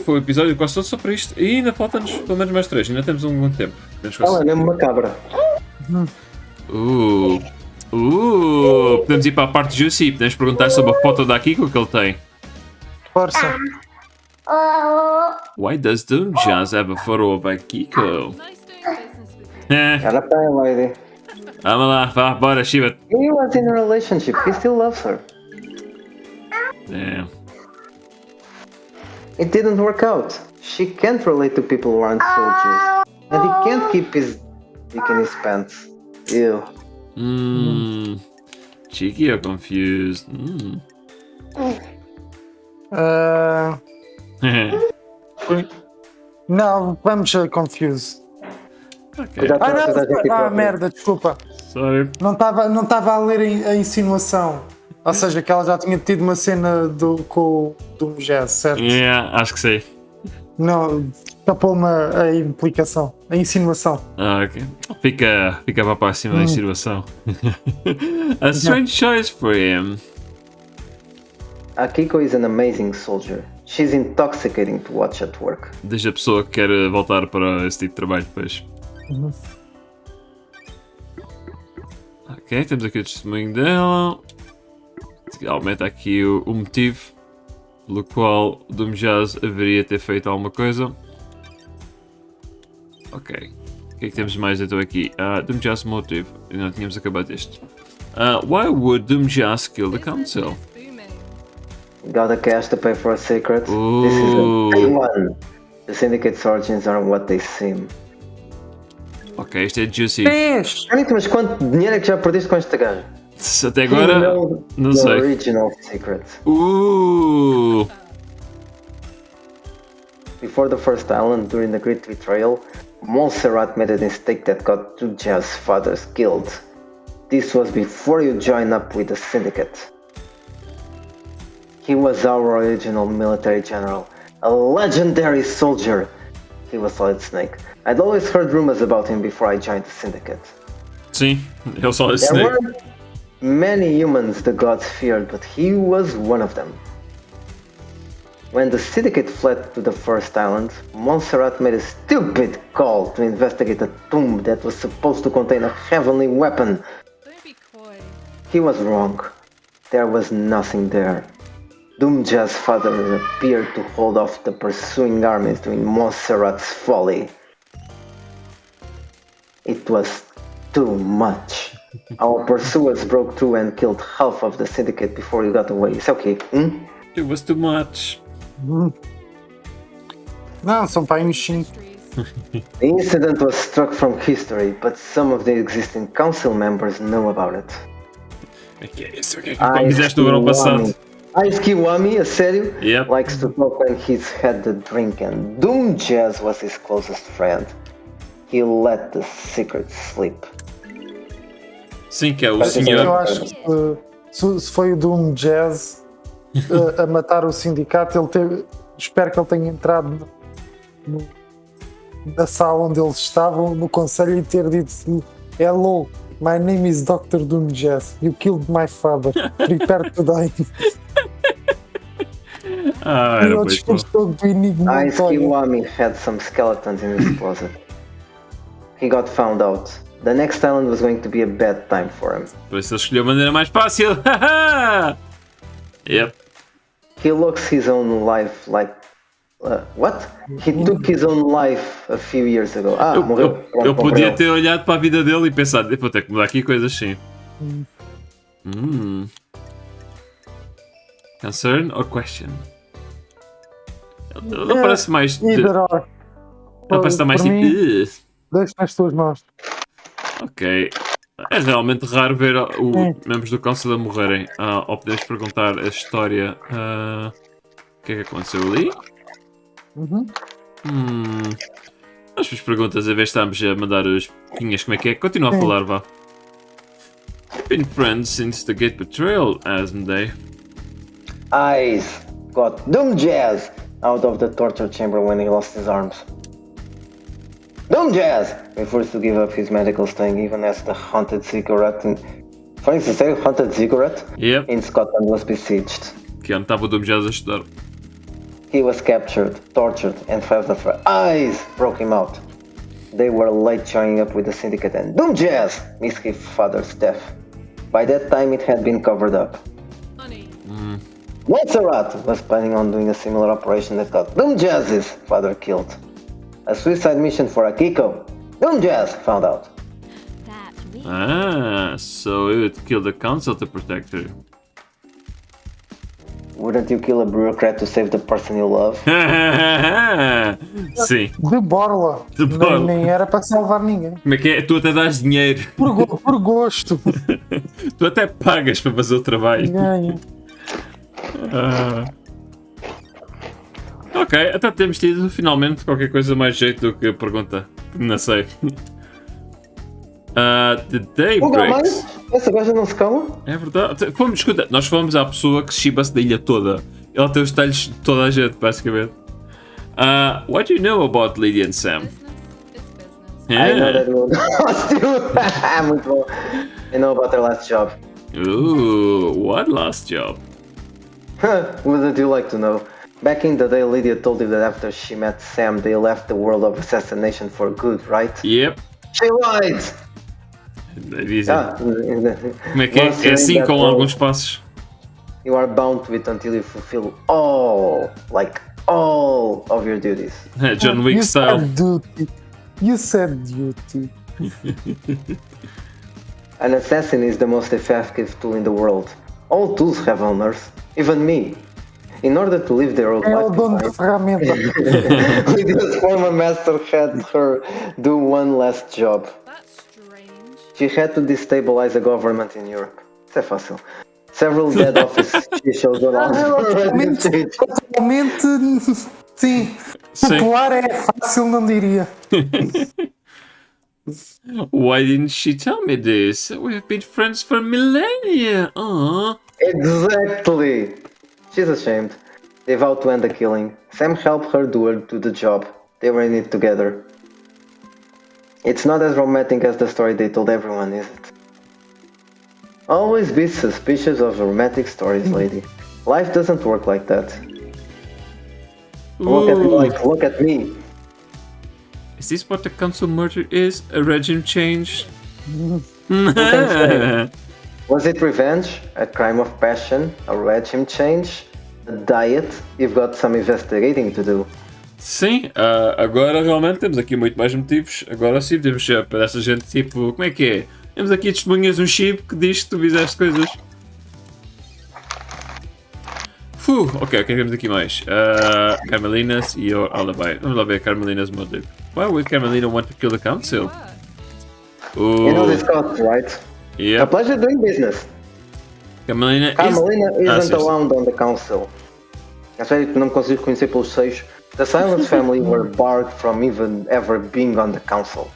Foi um episódio quase todo só para isto. E ainda falta-nos pelo menos mais 3. Ainda temos algum tempo. Temos É mesmo uma cabra. Podemos ir para a parte juicy. Podemos perguntar sobre a foto da Akiko que ele tem. Força. Why does Doom Jazz have a photo of Akiko? Nice doing business with you. Ela tem, lady. Vamos lá, vá, bora, Shiva. He was in a relationship. He still loves her. Damn. It didn't work out. She can't relate to people who aren't soldiers. And he can't keep his dick in his pants. Ew. Cheeky or confused? Não, vamos a confuse. Ok, Não, merda, desculpa. sorry. Não estava a ler a insinuação. Ou seja, que ela já tinha tido uma cena com o Jazz, certo? Yeah, acho que sei. Não, tapou-me a implicação, a insinuação. Ok. Fica para a próxima insinuação. A strange choice for him. Akiko is an amazing soldier. She's intoxicating to watch at work. Desde a pessoa que quer voltar para esse tipo de trabalho depois. Ok, temos aqui o testemunho dela. Aumenta aqui o motivo pelo qual o Doom Jazz haveria ter feito alguma coisa. Ok. O que é que temos mais então aqui? Doom Jazz motive. Não tínhamos acabado este. Why would Doom Jazz kill the council? Booming. Got the cash to pay for a secret? This is a big one. The syndicate's origins aren't what they seem. Ok, isto é juicy. Anitta, mas quanto dinheiro é que já perdeste com este gajo? Até agora, não The sei. original secret. Before the first island, during the Great Betrayal, Montserrat made a mistake that got two Jazz fathers killed. This was before you joined up with the syndicate. He was our original military general, a legendary soldier. He was Solid Snake. I'd always heard rumors about him before I joined the syndicate. Sim, ele só é There Snake. were many humans the gods feared, but he was one of them. When the syndicate fled to the first island, Montserrat made a stupid call to investigate a tomb that was supposed to contain a heavenly weapon. Don't be coy. He was wrong. There was nothing there. Doomjaz's father appeared to hold off the pursuing armies during Montserrat's folly. It was too much. Our pursuers broke through and killed half of the syndicate before you got away. Isso é o quê? It was too much. Não, são para aí uns 5. Mysteries. The incident was struck from history, but some of the existing council members know about it. O que é isso? O que é que fizeste no verão passado? Ice Kiwami, a sério, Yep. likes to talk when he's had the drink, and Doomjazz was his closest friend. He let the secret slip. Sim, que é o Eu senhor. acho que se foi o Doom Jazz a matar o sindicato, espero que ele tenha entrado na sala onde eles estavam, no conselho, e ter dito: Hello, my name is Dr. Doom Jazz. You killed my father. Prepare to die. Ah, E era o pois. discurso todo do enigma Ice António. Kiwami had some skeletons in his closet. He got found out. The next island was going to be a bad time for him. Por isso ele escolheu a maneira mais fácil. Yep. He looks his own life like... what? He took his own life a few years ago. Morreu. Eu podia ter olhado para a vida dele e pensado, vou ter que mudar aqui coisas assim. Concern or question? Ele parece mais... Either or. Ele parece estar mais Por tipo... mim, deixa nas tuas mãos. Ok. É realmente raro ver membros do Council a morrerem. Ou podemos perguntar a história. O que é que aconteceu ali? As suas perguntas, a ver se estamos a mandar as pinhas, como é que é? Continua a falar, vá. We've been friends since the Gate Betrayal, hasn't they? Eyes got Doom Jazz out of the torture chamber when he lost his arms. Doom Jazz refused to give up his medical sting even as the haunted ziggurat Yep. in Scotland was besieged. Que ano estava o Dom Jazz a estudar. He was captured, tortured, and 5 of her eyes broke him out. They were late showing up with the syndicate and Doom Jazz missed his father's death. By that time it had been covered up. Funny. Montserrat was planning on doing a similar operation that got Doom Jazz's father killed. A suicide mission for Akiko. Doom Jazz found out. That's weird. So it would kill the council to protect her. Wouldn't you kill a bureaucrat to save the person you love? Sim. De borla. De borla. Nem era para salvar ninguém. Como é que é? Tu até dás dinheiro. Por gosto. Tu até pagas para fazer o trabalho. Ganha. Ok, até temos tido finalmente qualquer coisa mais jeito do que a pergunta. Não sei. The day breaks. Essa gaja não se cala? É verdade. Escuta, nós fomos à pessoa que chiba-se da ilha toda. Ela tem os detalhes de toda a gente, basicamente. What do you know about Lydia and Sam? Business is business. I know that one. Muito bom. I know about their last job. Ooh, what last job? Wouldn't you like to know? Back in the day, Lydia told you that after she met Sam, they left the world of assassination for good, right? Yep. She lied! Dizem. Como é que é? É assim com alguns passos. You are bound to it until you fulfill all of your duties. John Wick style. You said duty. An assassin is the most effective tool in the world. All tools have owners, even me. In order to live their own É o dono da life, ferramenta. Lydia's former master had her do one last job. That's strange. She had to destabilize a government in Europe. Isso é fácil. Several dead office officials around Atualmente, sim. Popular é fácil, não diria. Why didn't she tell me this? We've been friends for millennia. Aww. Exactly. She's ashamed. They vowed to end the killing. Sam helped her do the job. They were in it together. It's not as romantic as the story they told everyone, is it? Always be suspicious of romantic stories, lady. Life doesn't work like that. Look at me. Is this what the council murder is? A regime change? Was it revenge? A crime of passion? A regime change? A diet? You've got some investigating to do. Sim, agora realmente temos aqui muito mais motivos. Agora sim, temos para essa gente tipo, como é que é? Temos aqui testemunhas, um chip que diz que tu fizeste coisas. Ok, o que é que temos aqui mais? Carmelinas e your alibi. Vamos lá ver Carmelinas motive. Why would Carmelina want to kill the council? You know this cost, right? Yeah. A pleasure doing business. Carmelina isn't around on the council. É sério que não consigo conhecer pelos seios. The Silence family were barred from even ever being on the council.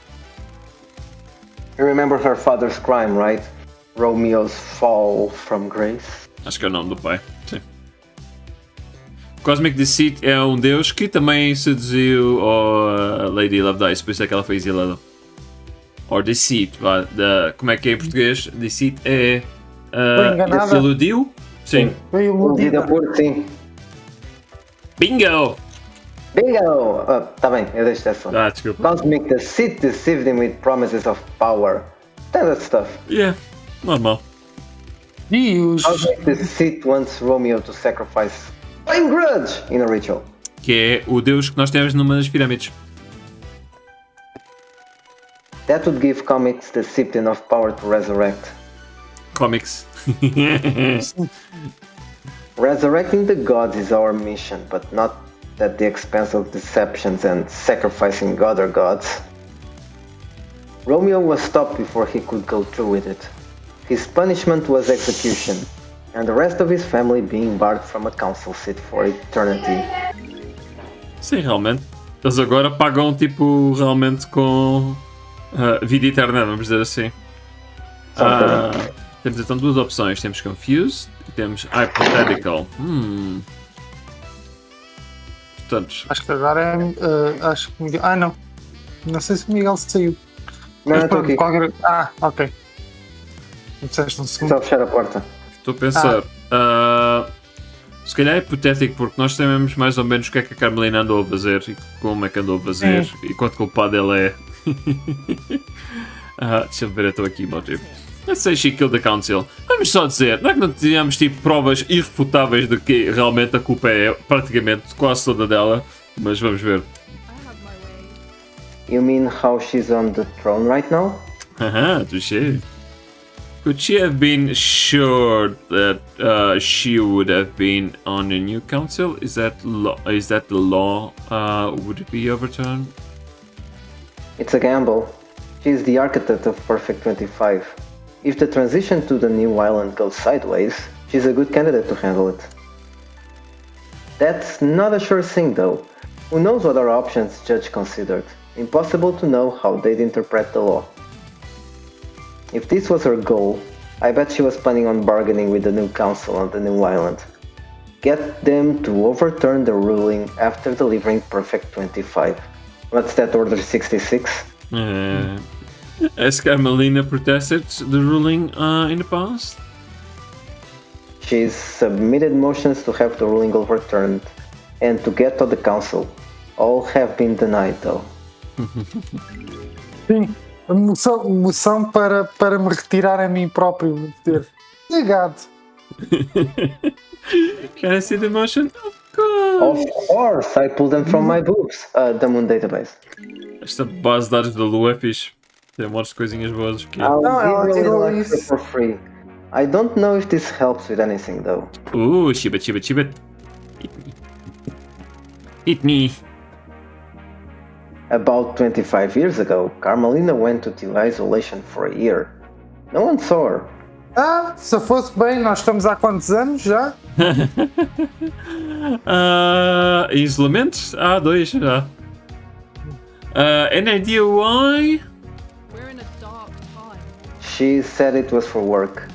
You remember her father's crime, right? Romeo's fall from grace. Acho que é o nome do pai. Sim. Cosmic Deceit é um deus que também seduziu a Lady Lovedice, por isso é que ela foi exilada. Or Deceit, como é que é em português? Deceit é... enganada. Iludiu? Sim. Foi iludida. Sim. Bingo! Bingo! Tá bem, eu deixo dessa. Desculpa. Cosmic deceit deceived him with promises of power. Standard stuff. Yeah, normal. E os. Cosmic deceit wants Romeo to sacrifice Flame Grudge in a ritual. Que é o deus que nós temos numa das pirâmides. That would give Comics deceit enough power to resurrect. Comics. Resurrecting the gods is our mission, but not at the expense of deceptions and sacrificing other gods. Romeo was stopped before he could go through with it. His punishment was execution, and the rest of his family being barred from a council seat for eternity. Sim, realmente. Eles agora pagam tipo realmente com vida eterna, vamos dizer assim. Temos então duas opções. Temos Confused e temos Hypothetical. Portanto, Acho que agora é. Acho que Miguel. Não. Não sei se o Miguel saiu. Não, Mas eu estou pronto, aqui. ok. Me disseste um segundo. Só fechar a porta. estou a pensar. Se calhar é hipotético, porque nós sabemos mais ou menos o que é que a Carmelina andou a fazer e como é que andou a fazer e quanto culpado ela é. Deixa eu ver, eu estou aqui, motivo. Let's say she killed the council. Vamos só dizer, não é que não tínhamos tipo provas irrefutáveis de que realmente a culpa é praticamente quase toda dela, mas vamos ver. I have my way. You mean how she's on the throne right now? Touché. Could she have been sure that she would have been on a new council? Is that the law? Would it be overturned? It's a gamble. She's the architect of Perfect 25. If the transition to the new island goes sideways, she's a good candidate to handle it. That's not a sure thing though. Who knows what other options judge considered? Impossible to know how they'd interpret the law. If this was her goal, I bet she was planning on bargaining with the new council on the new island. Get them to overturn the ruling after delivering Perfect 25. What's that, Order 66? Has Carmelina protested the ruling in the past? She's submitted motions to have the ruling overturned and to get to the council. All have been denied though. Sim. Moção para me retirar a mim próprio de ter ligado. Can I see the motion? Of course, I pulled them from my boobs, the Moon database. Esta base de dados da Lua é fixe. Tem um monte de coisinhas boas aqui. I'll ela give you a tirou little extra isso. for free. I don't know if this helps with anything though. Shiba. Hit me. About 25 years ago, Carmelina went to isolation for a year. No one saw her. Se fosse bem, nós estamos há quantos anos já? Isolamento? 2 já. Any idea why? We're in a dark time. She said it was for work.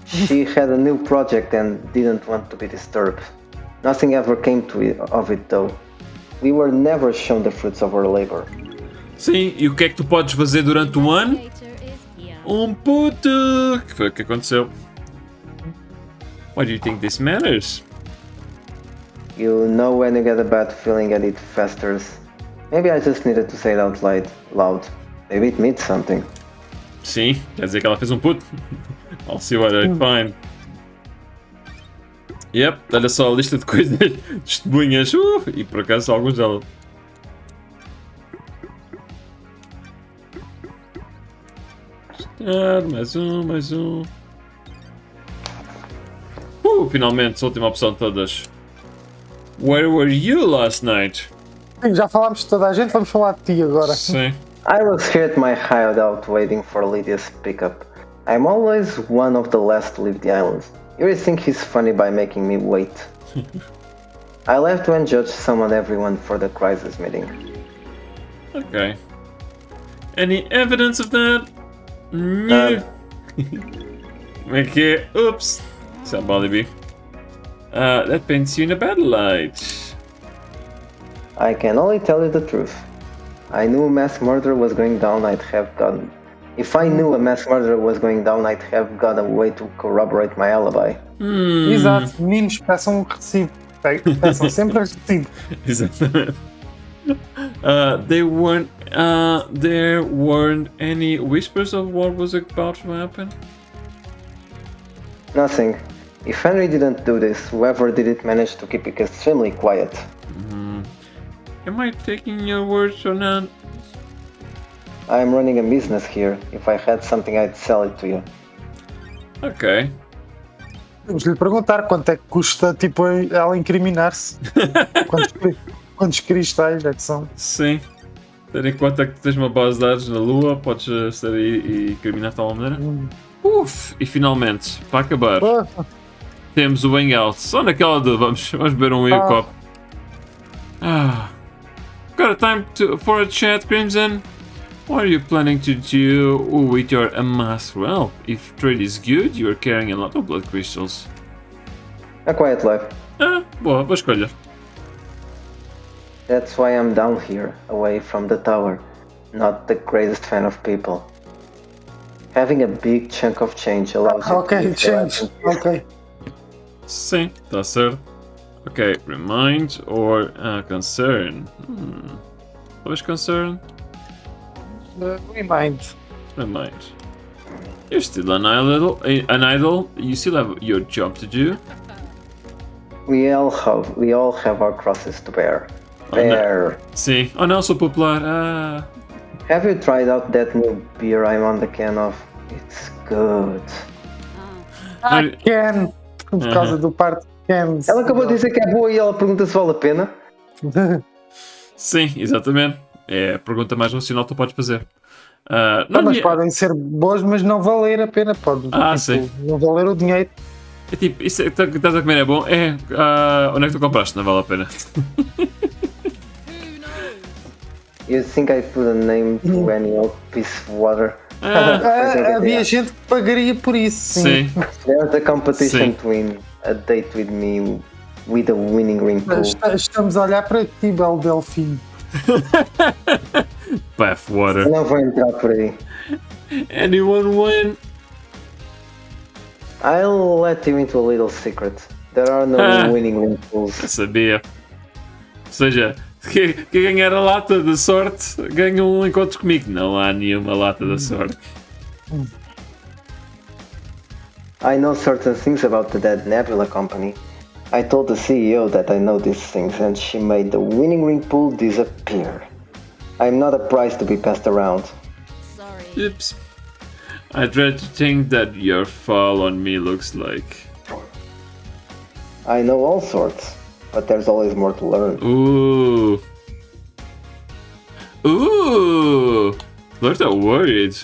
She had a new project and didn't want to be disturbed. Nothing ever came of it though. We were never shown the fruits of our labor. Sim, e o que é que tu podes fazer durante um ano? Creator is here. Puto! Que foi o que aconteceu? Why do you think this matters? You know when you get a bad feeling and it festers. Maybe I just needed to say it out loud. Maybe it means something. Sim, quer dizer que ela fez puto. I'll see what I find. Yep, olha só a lista de coisas, testemunhas, e por acaso alguns delas. Mais um. Finalmente, a última opção de todas. Where were you last night? Sim, já falámos de toda a gente, vamos falar de ti agora. Sim. I was here at my hideout waiting for Lydia's pickup. I'm always one of the last to leave the island. You really think he's funny by making me wait? I left when Judge summoned everyone for the crisis meeting. Okay. Any evidence of that? No. Okay, oops. Somebody be. That paints you in a bad light. I can only tell you the truth. I knew a mass murder was going down, If I knew a mass murder was going down, I'd have got a way to corroborate my alibi. Exato, meninos, peçam um recibo. Peçam sempre recibo. Exatamente. There weren't any whispers of what was about to happen? Nothing. If Henry didn't do this, whoever did it managed to keep it extremely quiet. Am I taking your words or not? I'm running a business here. If I had something, I'd sell it to you. Ok. Vamos lhe perguntar quanto é que custa, tipo, ela incriminar-se. Quantos cristais é que são? Sim. Tendo em conta que tens uma base de dados na Lua, podes estar aí e criminar-te de alguma maneira. Uf! E finalmente, para acabar, temos o hangout. Só naquela de vamos beber um meio copo. Got a time for a chat, Crimson? What are you planning to do with your amass? Well, if trade is good, you are carrying a lot of blood crystals. A quiet life. Boa escolha. That's why I'm down here, away from the tower. Not the greatest fan of people. Having a big chunk of change allows you to change. Ok. Sim, tá certo. Ok, remind or concern. Talvez concern? Remind. You're still an idol. You still have your job to do. We all have our crosses to bear. Bear. Sim. Oh não, sou popular. Have you tried out that new beer I'm on the can of? It's good. Can. Por causa do parte can. Ela acabou de dizer que é boa e ela pergunta se vale a pena. Sim, exatamente. É a pergunta mais racional que tu podes fazer. Mas podem ser boas, mas não valer a pena. Pode, sim. Não valer o dinheiro. É tipo, isso que estás a comer é bom? Onde é que tu compraste? Não vale a pena. You think I put a name to any old piece of water? Havia gente que pagaria por isso. Sim. There's a competition to win a date with me with a winning ring pool. Estamos a olhar para ti, belo delfim. Bathwater. Não vou entrar por aí. Anyone win? I'll let you into a little secret. There are no winning ring pools. Eu sabia. Ou seja, quem ganhar a lata da sorte ganha um encontro comigo. Não há nenhuma lata da sorte. I know certain things about the Dead Nebula Company. I told the CEO that I know these things and she made the winning ring pool disappear. I'm not a prize to be passed around. Sorry. Oops. I dread to think that your fall on me looks like. I know all sorts, but there's always more to learn. Ooh. Fleur tá worried.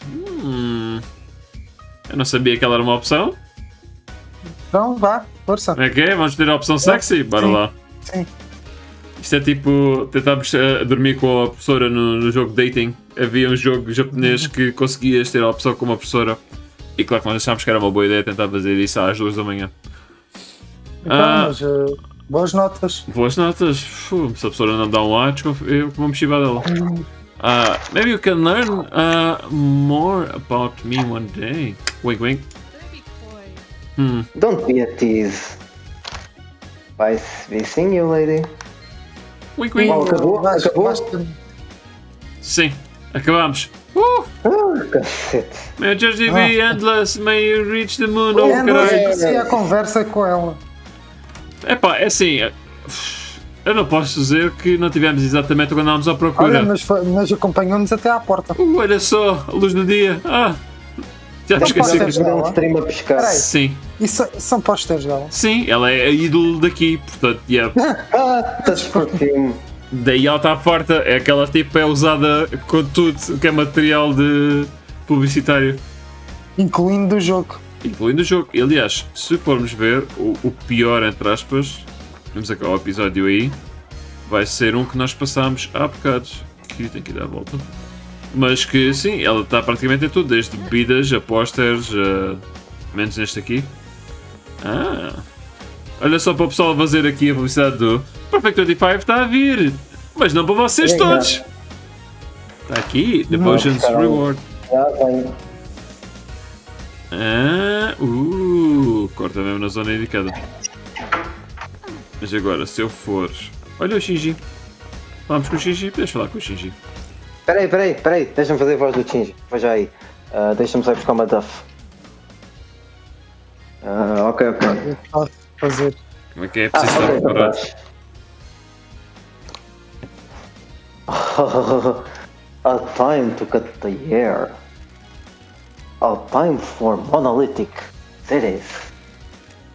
Eu não sabia que ela era uma opção. Então vá, força. Ok, vamos ter a opção sexy? Bora lá. Sim. Isto é tipo, tentámos dormir com a professora no jogo dating. Havia um jogo japonês que conseguias ter a opção com uma professora. E claro que nós achámos que era uma boa ideia tentar fazer isso às 2 da manhã. Então, mas boas notas. Boas notas. Se a professora não dá um A, eu vou me chivar dela. Maybe you can learn more about me one day. Wink, wink. Don't be coy. Don't be a tease. Bye, be seeing you, lady. Wink, wink. Acabou? Sim, acabamos. Cacete. May your journey be endless, may you reach the moon, oh caralho. Sim, a conversa com ela. Epá, é assim, eu não posso dizer que não tivemos exatamente quando andámos à procura. Olha, mas acompanhou-nos até à porta. Olha só, a luz do dia. Já me esqueci. Pode ser. Um stream a pescar. Peraí. Sim, Isso são posters dela. sim, ela é a ídolo daqui, portanto, Estás por cima. daí ela está à porta, é aquela tipo, é usada com tudo que é material de publicitário. Incluindo do jogo. Incluindo o jogo. E, aliás, se formos ver, o pior, entre aspas, vamos acabar o episódio aí, vai ser um que nós passámos há bocados. Que tem que ir dar a volta. Mas que, sim, ela está praticamente em tudo, desde bebidas a posters, menos neste aqui. Olha só para o pessoal fazer aqui a publicidade do Perfect 25 está a vir, mas não para vocês todos. Está aqui, Devotion's Reward. Corta mesmo na zona indicada. Mas agora, se eu for... Olha o Shinji. Vamos com o Shinji, deixa falar com o Shinji. Peraí, deixa-me fazer a voz do Shinji. Vai já aí. Deixa-me só buscar uma duff. Ok. Posso fazer. Como é que é? Preciso estar preparado. A time to cut the air. A time for monolithic cities.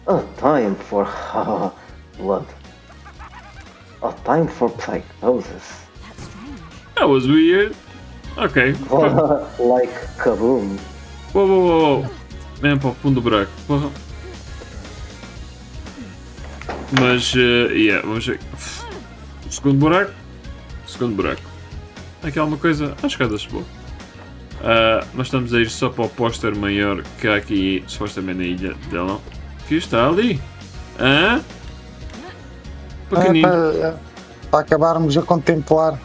A time for blood. A time for psychosis. That's strange. That was weird. Ok. Like kaboom. Uou. Mesmo para o fundo do buraco. Porra. Mas, vamos ver. Segundo buraco. Aqui há alguma coisa? Acho que é da boa. Nós estamos a ir só para o póster maior que há aqui, supostamente na ilha dela. Que está ali? Pequenino. Para acabarmos a contemplar.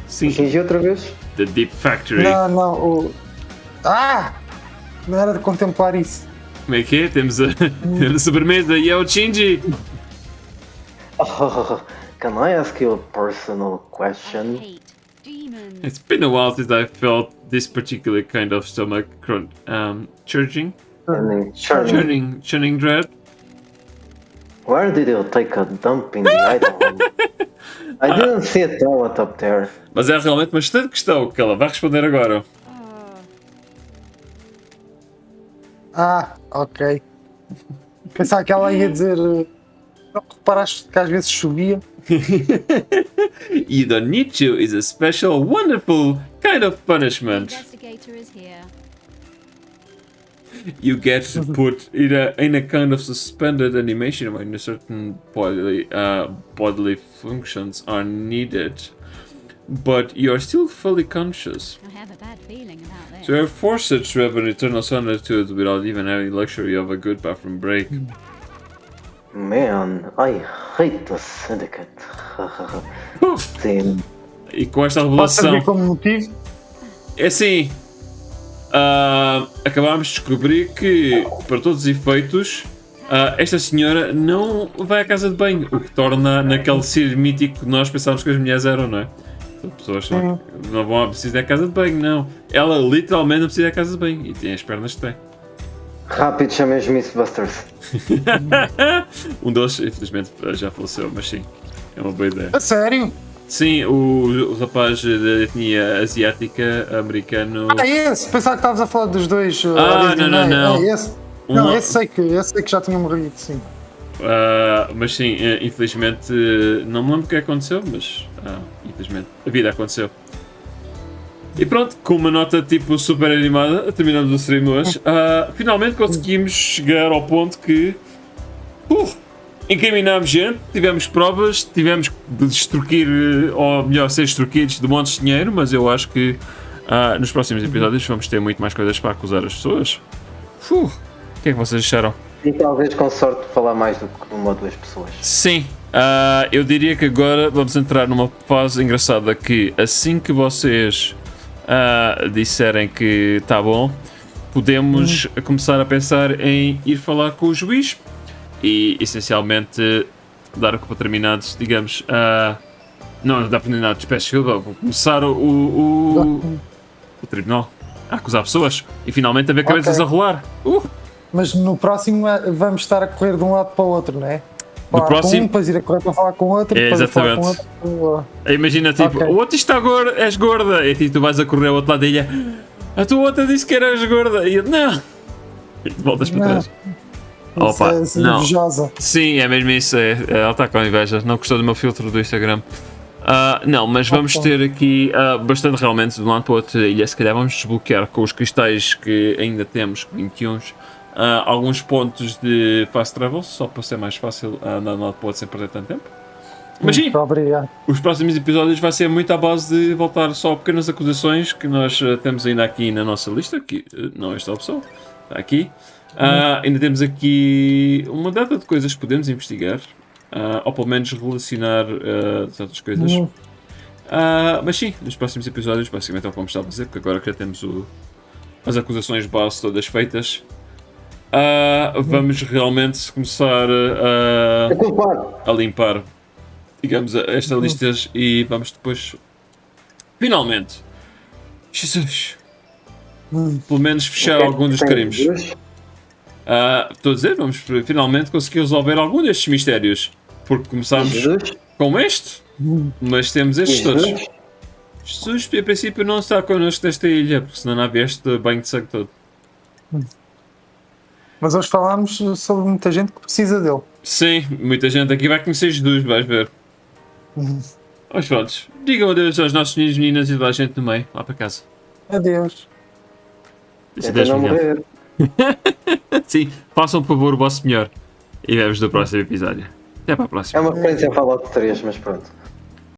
Sim. Shinji outra vez? The Deep Factory. Não, não era de contemplar isso. Como é que é? Temos a sobremesa e é o Shinji. Can I ask you a personal I question? hate demons. It's been a while since I felt this particular kind of stomach churning dread. Where did you take a dump in the island? I didn't see a toilet up there. Mas é realmente uma excelente questão que ela vai responder agora. Ok. Pensava que ela ia dizer. Não reparaste que às vezes chovia? You don't need to is a special, wonderful kind of The punishment. investigator is here. You get put in a kind of suspended animation when certain bodily functions are needed, but you are still fully conscious. I have a bad feeling about this. So you're forced to have an eternal solitude without even having luxury of a good bathroom break. Man, I hate the syndicate. Uf. Sim. E com esta Pode revelação, servir como motivo? é assim, acabámos de descobrir que, para todos os efeitos, esta senhora não vai à casa de banho, o que torna naquele ser mítico que nós pensávamos que as mulheres eram, não é? As pessoas não vão precisar ir à casa de banho, não. Ela literalmente não precisa ir à casa de banho e tem as pernas que tem. Rápido, chamei-os Mythbusters. Um deles, infelizmente, já faleceu, mas sim, é uma boa ideia. A sério? Sim, o rapaz da etnia asiática, americano. Esse! Pensava que estavas a falar dos dois. Não. Esse. Não, esse sei que já tinha morrido, sim. Mas sim, infelizmente, não me lembro o que aconteceu, mas infelizmente a vida aconteceu. E pronto, com uma nota tipo super animada, terminamos o stream hoje. Finalmente conseguimos chegar ao ponto que incriminámos gente, tivemos provas, tivemos de extorquir, ou melhor, ser extorquidos de montes de dinheiro, mas eu acho que nos próximos episódios vamos ter muito mais coisas para acusar as pessoas. O que é que vocês acharam? E talvez com sorte falar mais do que uma ou duas pessoas. Sim, eu diria que agora vamos entrar numa fase engraçada que assim que vocês disserem que está bom, podemos começar a pensar em ir falar com o juiz e essencialmente dar o que para terminado, digamos, não dá para terminado, peço desculpa, vou começar o tribunal a acusar pessoas e finalmente a ver cabeças a rolar. Mas no próximo vamos estar a correr de um lado para o outro, não é? No próximo, com um, depois ir a correr para falar com o outro, depois a falar com o outro. Imagina, tipo, o outro está gordo, és gorda, e tipo, tu vais a correr ao outro lado da ilha, a tua outra disse que eras gorda, e eu, não, e tu voltas para trás. Opa, é assim, não. invejosa. Sim, é mesmo isso, ela está com inveja, não gostou do meu filtro do Instagram. Não, mas vamos ter aqui bastante realmente de um lado para o outro da ilha, se calhar vamos desbloquear com os cristais que ainda temos, 21, alguns pontos de fast travel, só para ser mais fácil andar de um lado para o outro sem perder tanto tempo. Mas sim, obrigado. Os próximos episódios vai ser muito à base de voltar só a pequenas acusações que nós temos ainda aqui na nossa lista, que não é esta opção, está aqui. Ainda temos aqui uma data de coisas que podemos investigar, ou pelo menos relacionar certas coisas. Mas sim, nos próximos episódios, basicamente é o que vamos estar a fazer, porque agora que já temos as acusações base todas feitas, vamos realmente começar a limpar. digamos, esta lista e vamos depois, finalmente, Jesus, pelo menos fechar algum dos crimes. Estou a dizer, vamos finalmente conseguir resolver algum destes mistérios, porque começámos com este, mas temos estes todos. Jesus, a princípio, não está connosco nesta ilha, porque senão não havia este banho de sangue todo. Mas hoje falámos sobre muita gente que precisa dele. Sim, muita gente aqui vai conhecer Jesus, vais ver. Mas pronto, digam adeus aos nossos meninos, meninas e toda a gente no meio, lá para casa. Adeus. Até não morrer. Sim, façam por favor o vosso melhor. E vemos no próximo episódio. Até para a próxima. É uma referência a Fallout 3, mas pronto.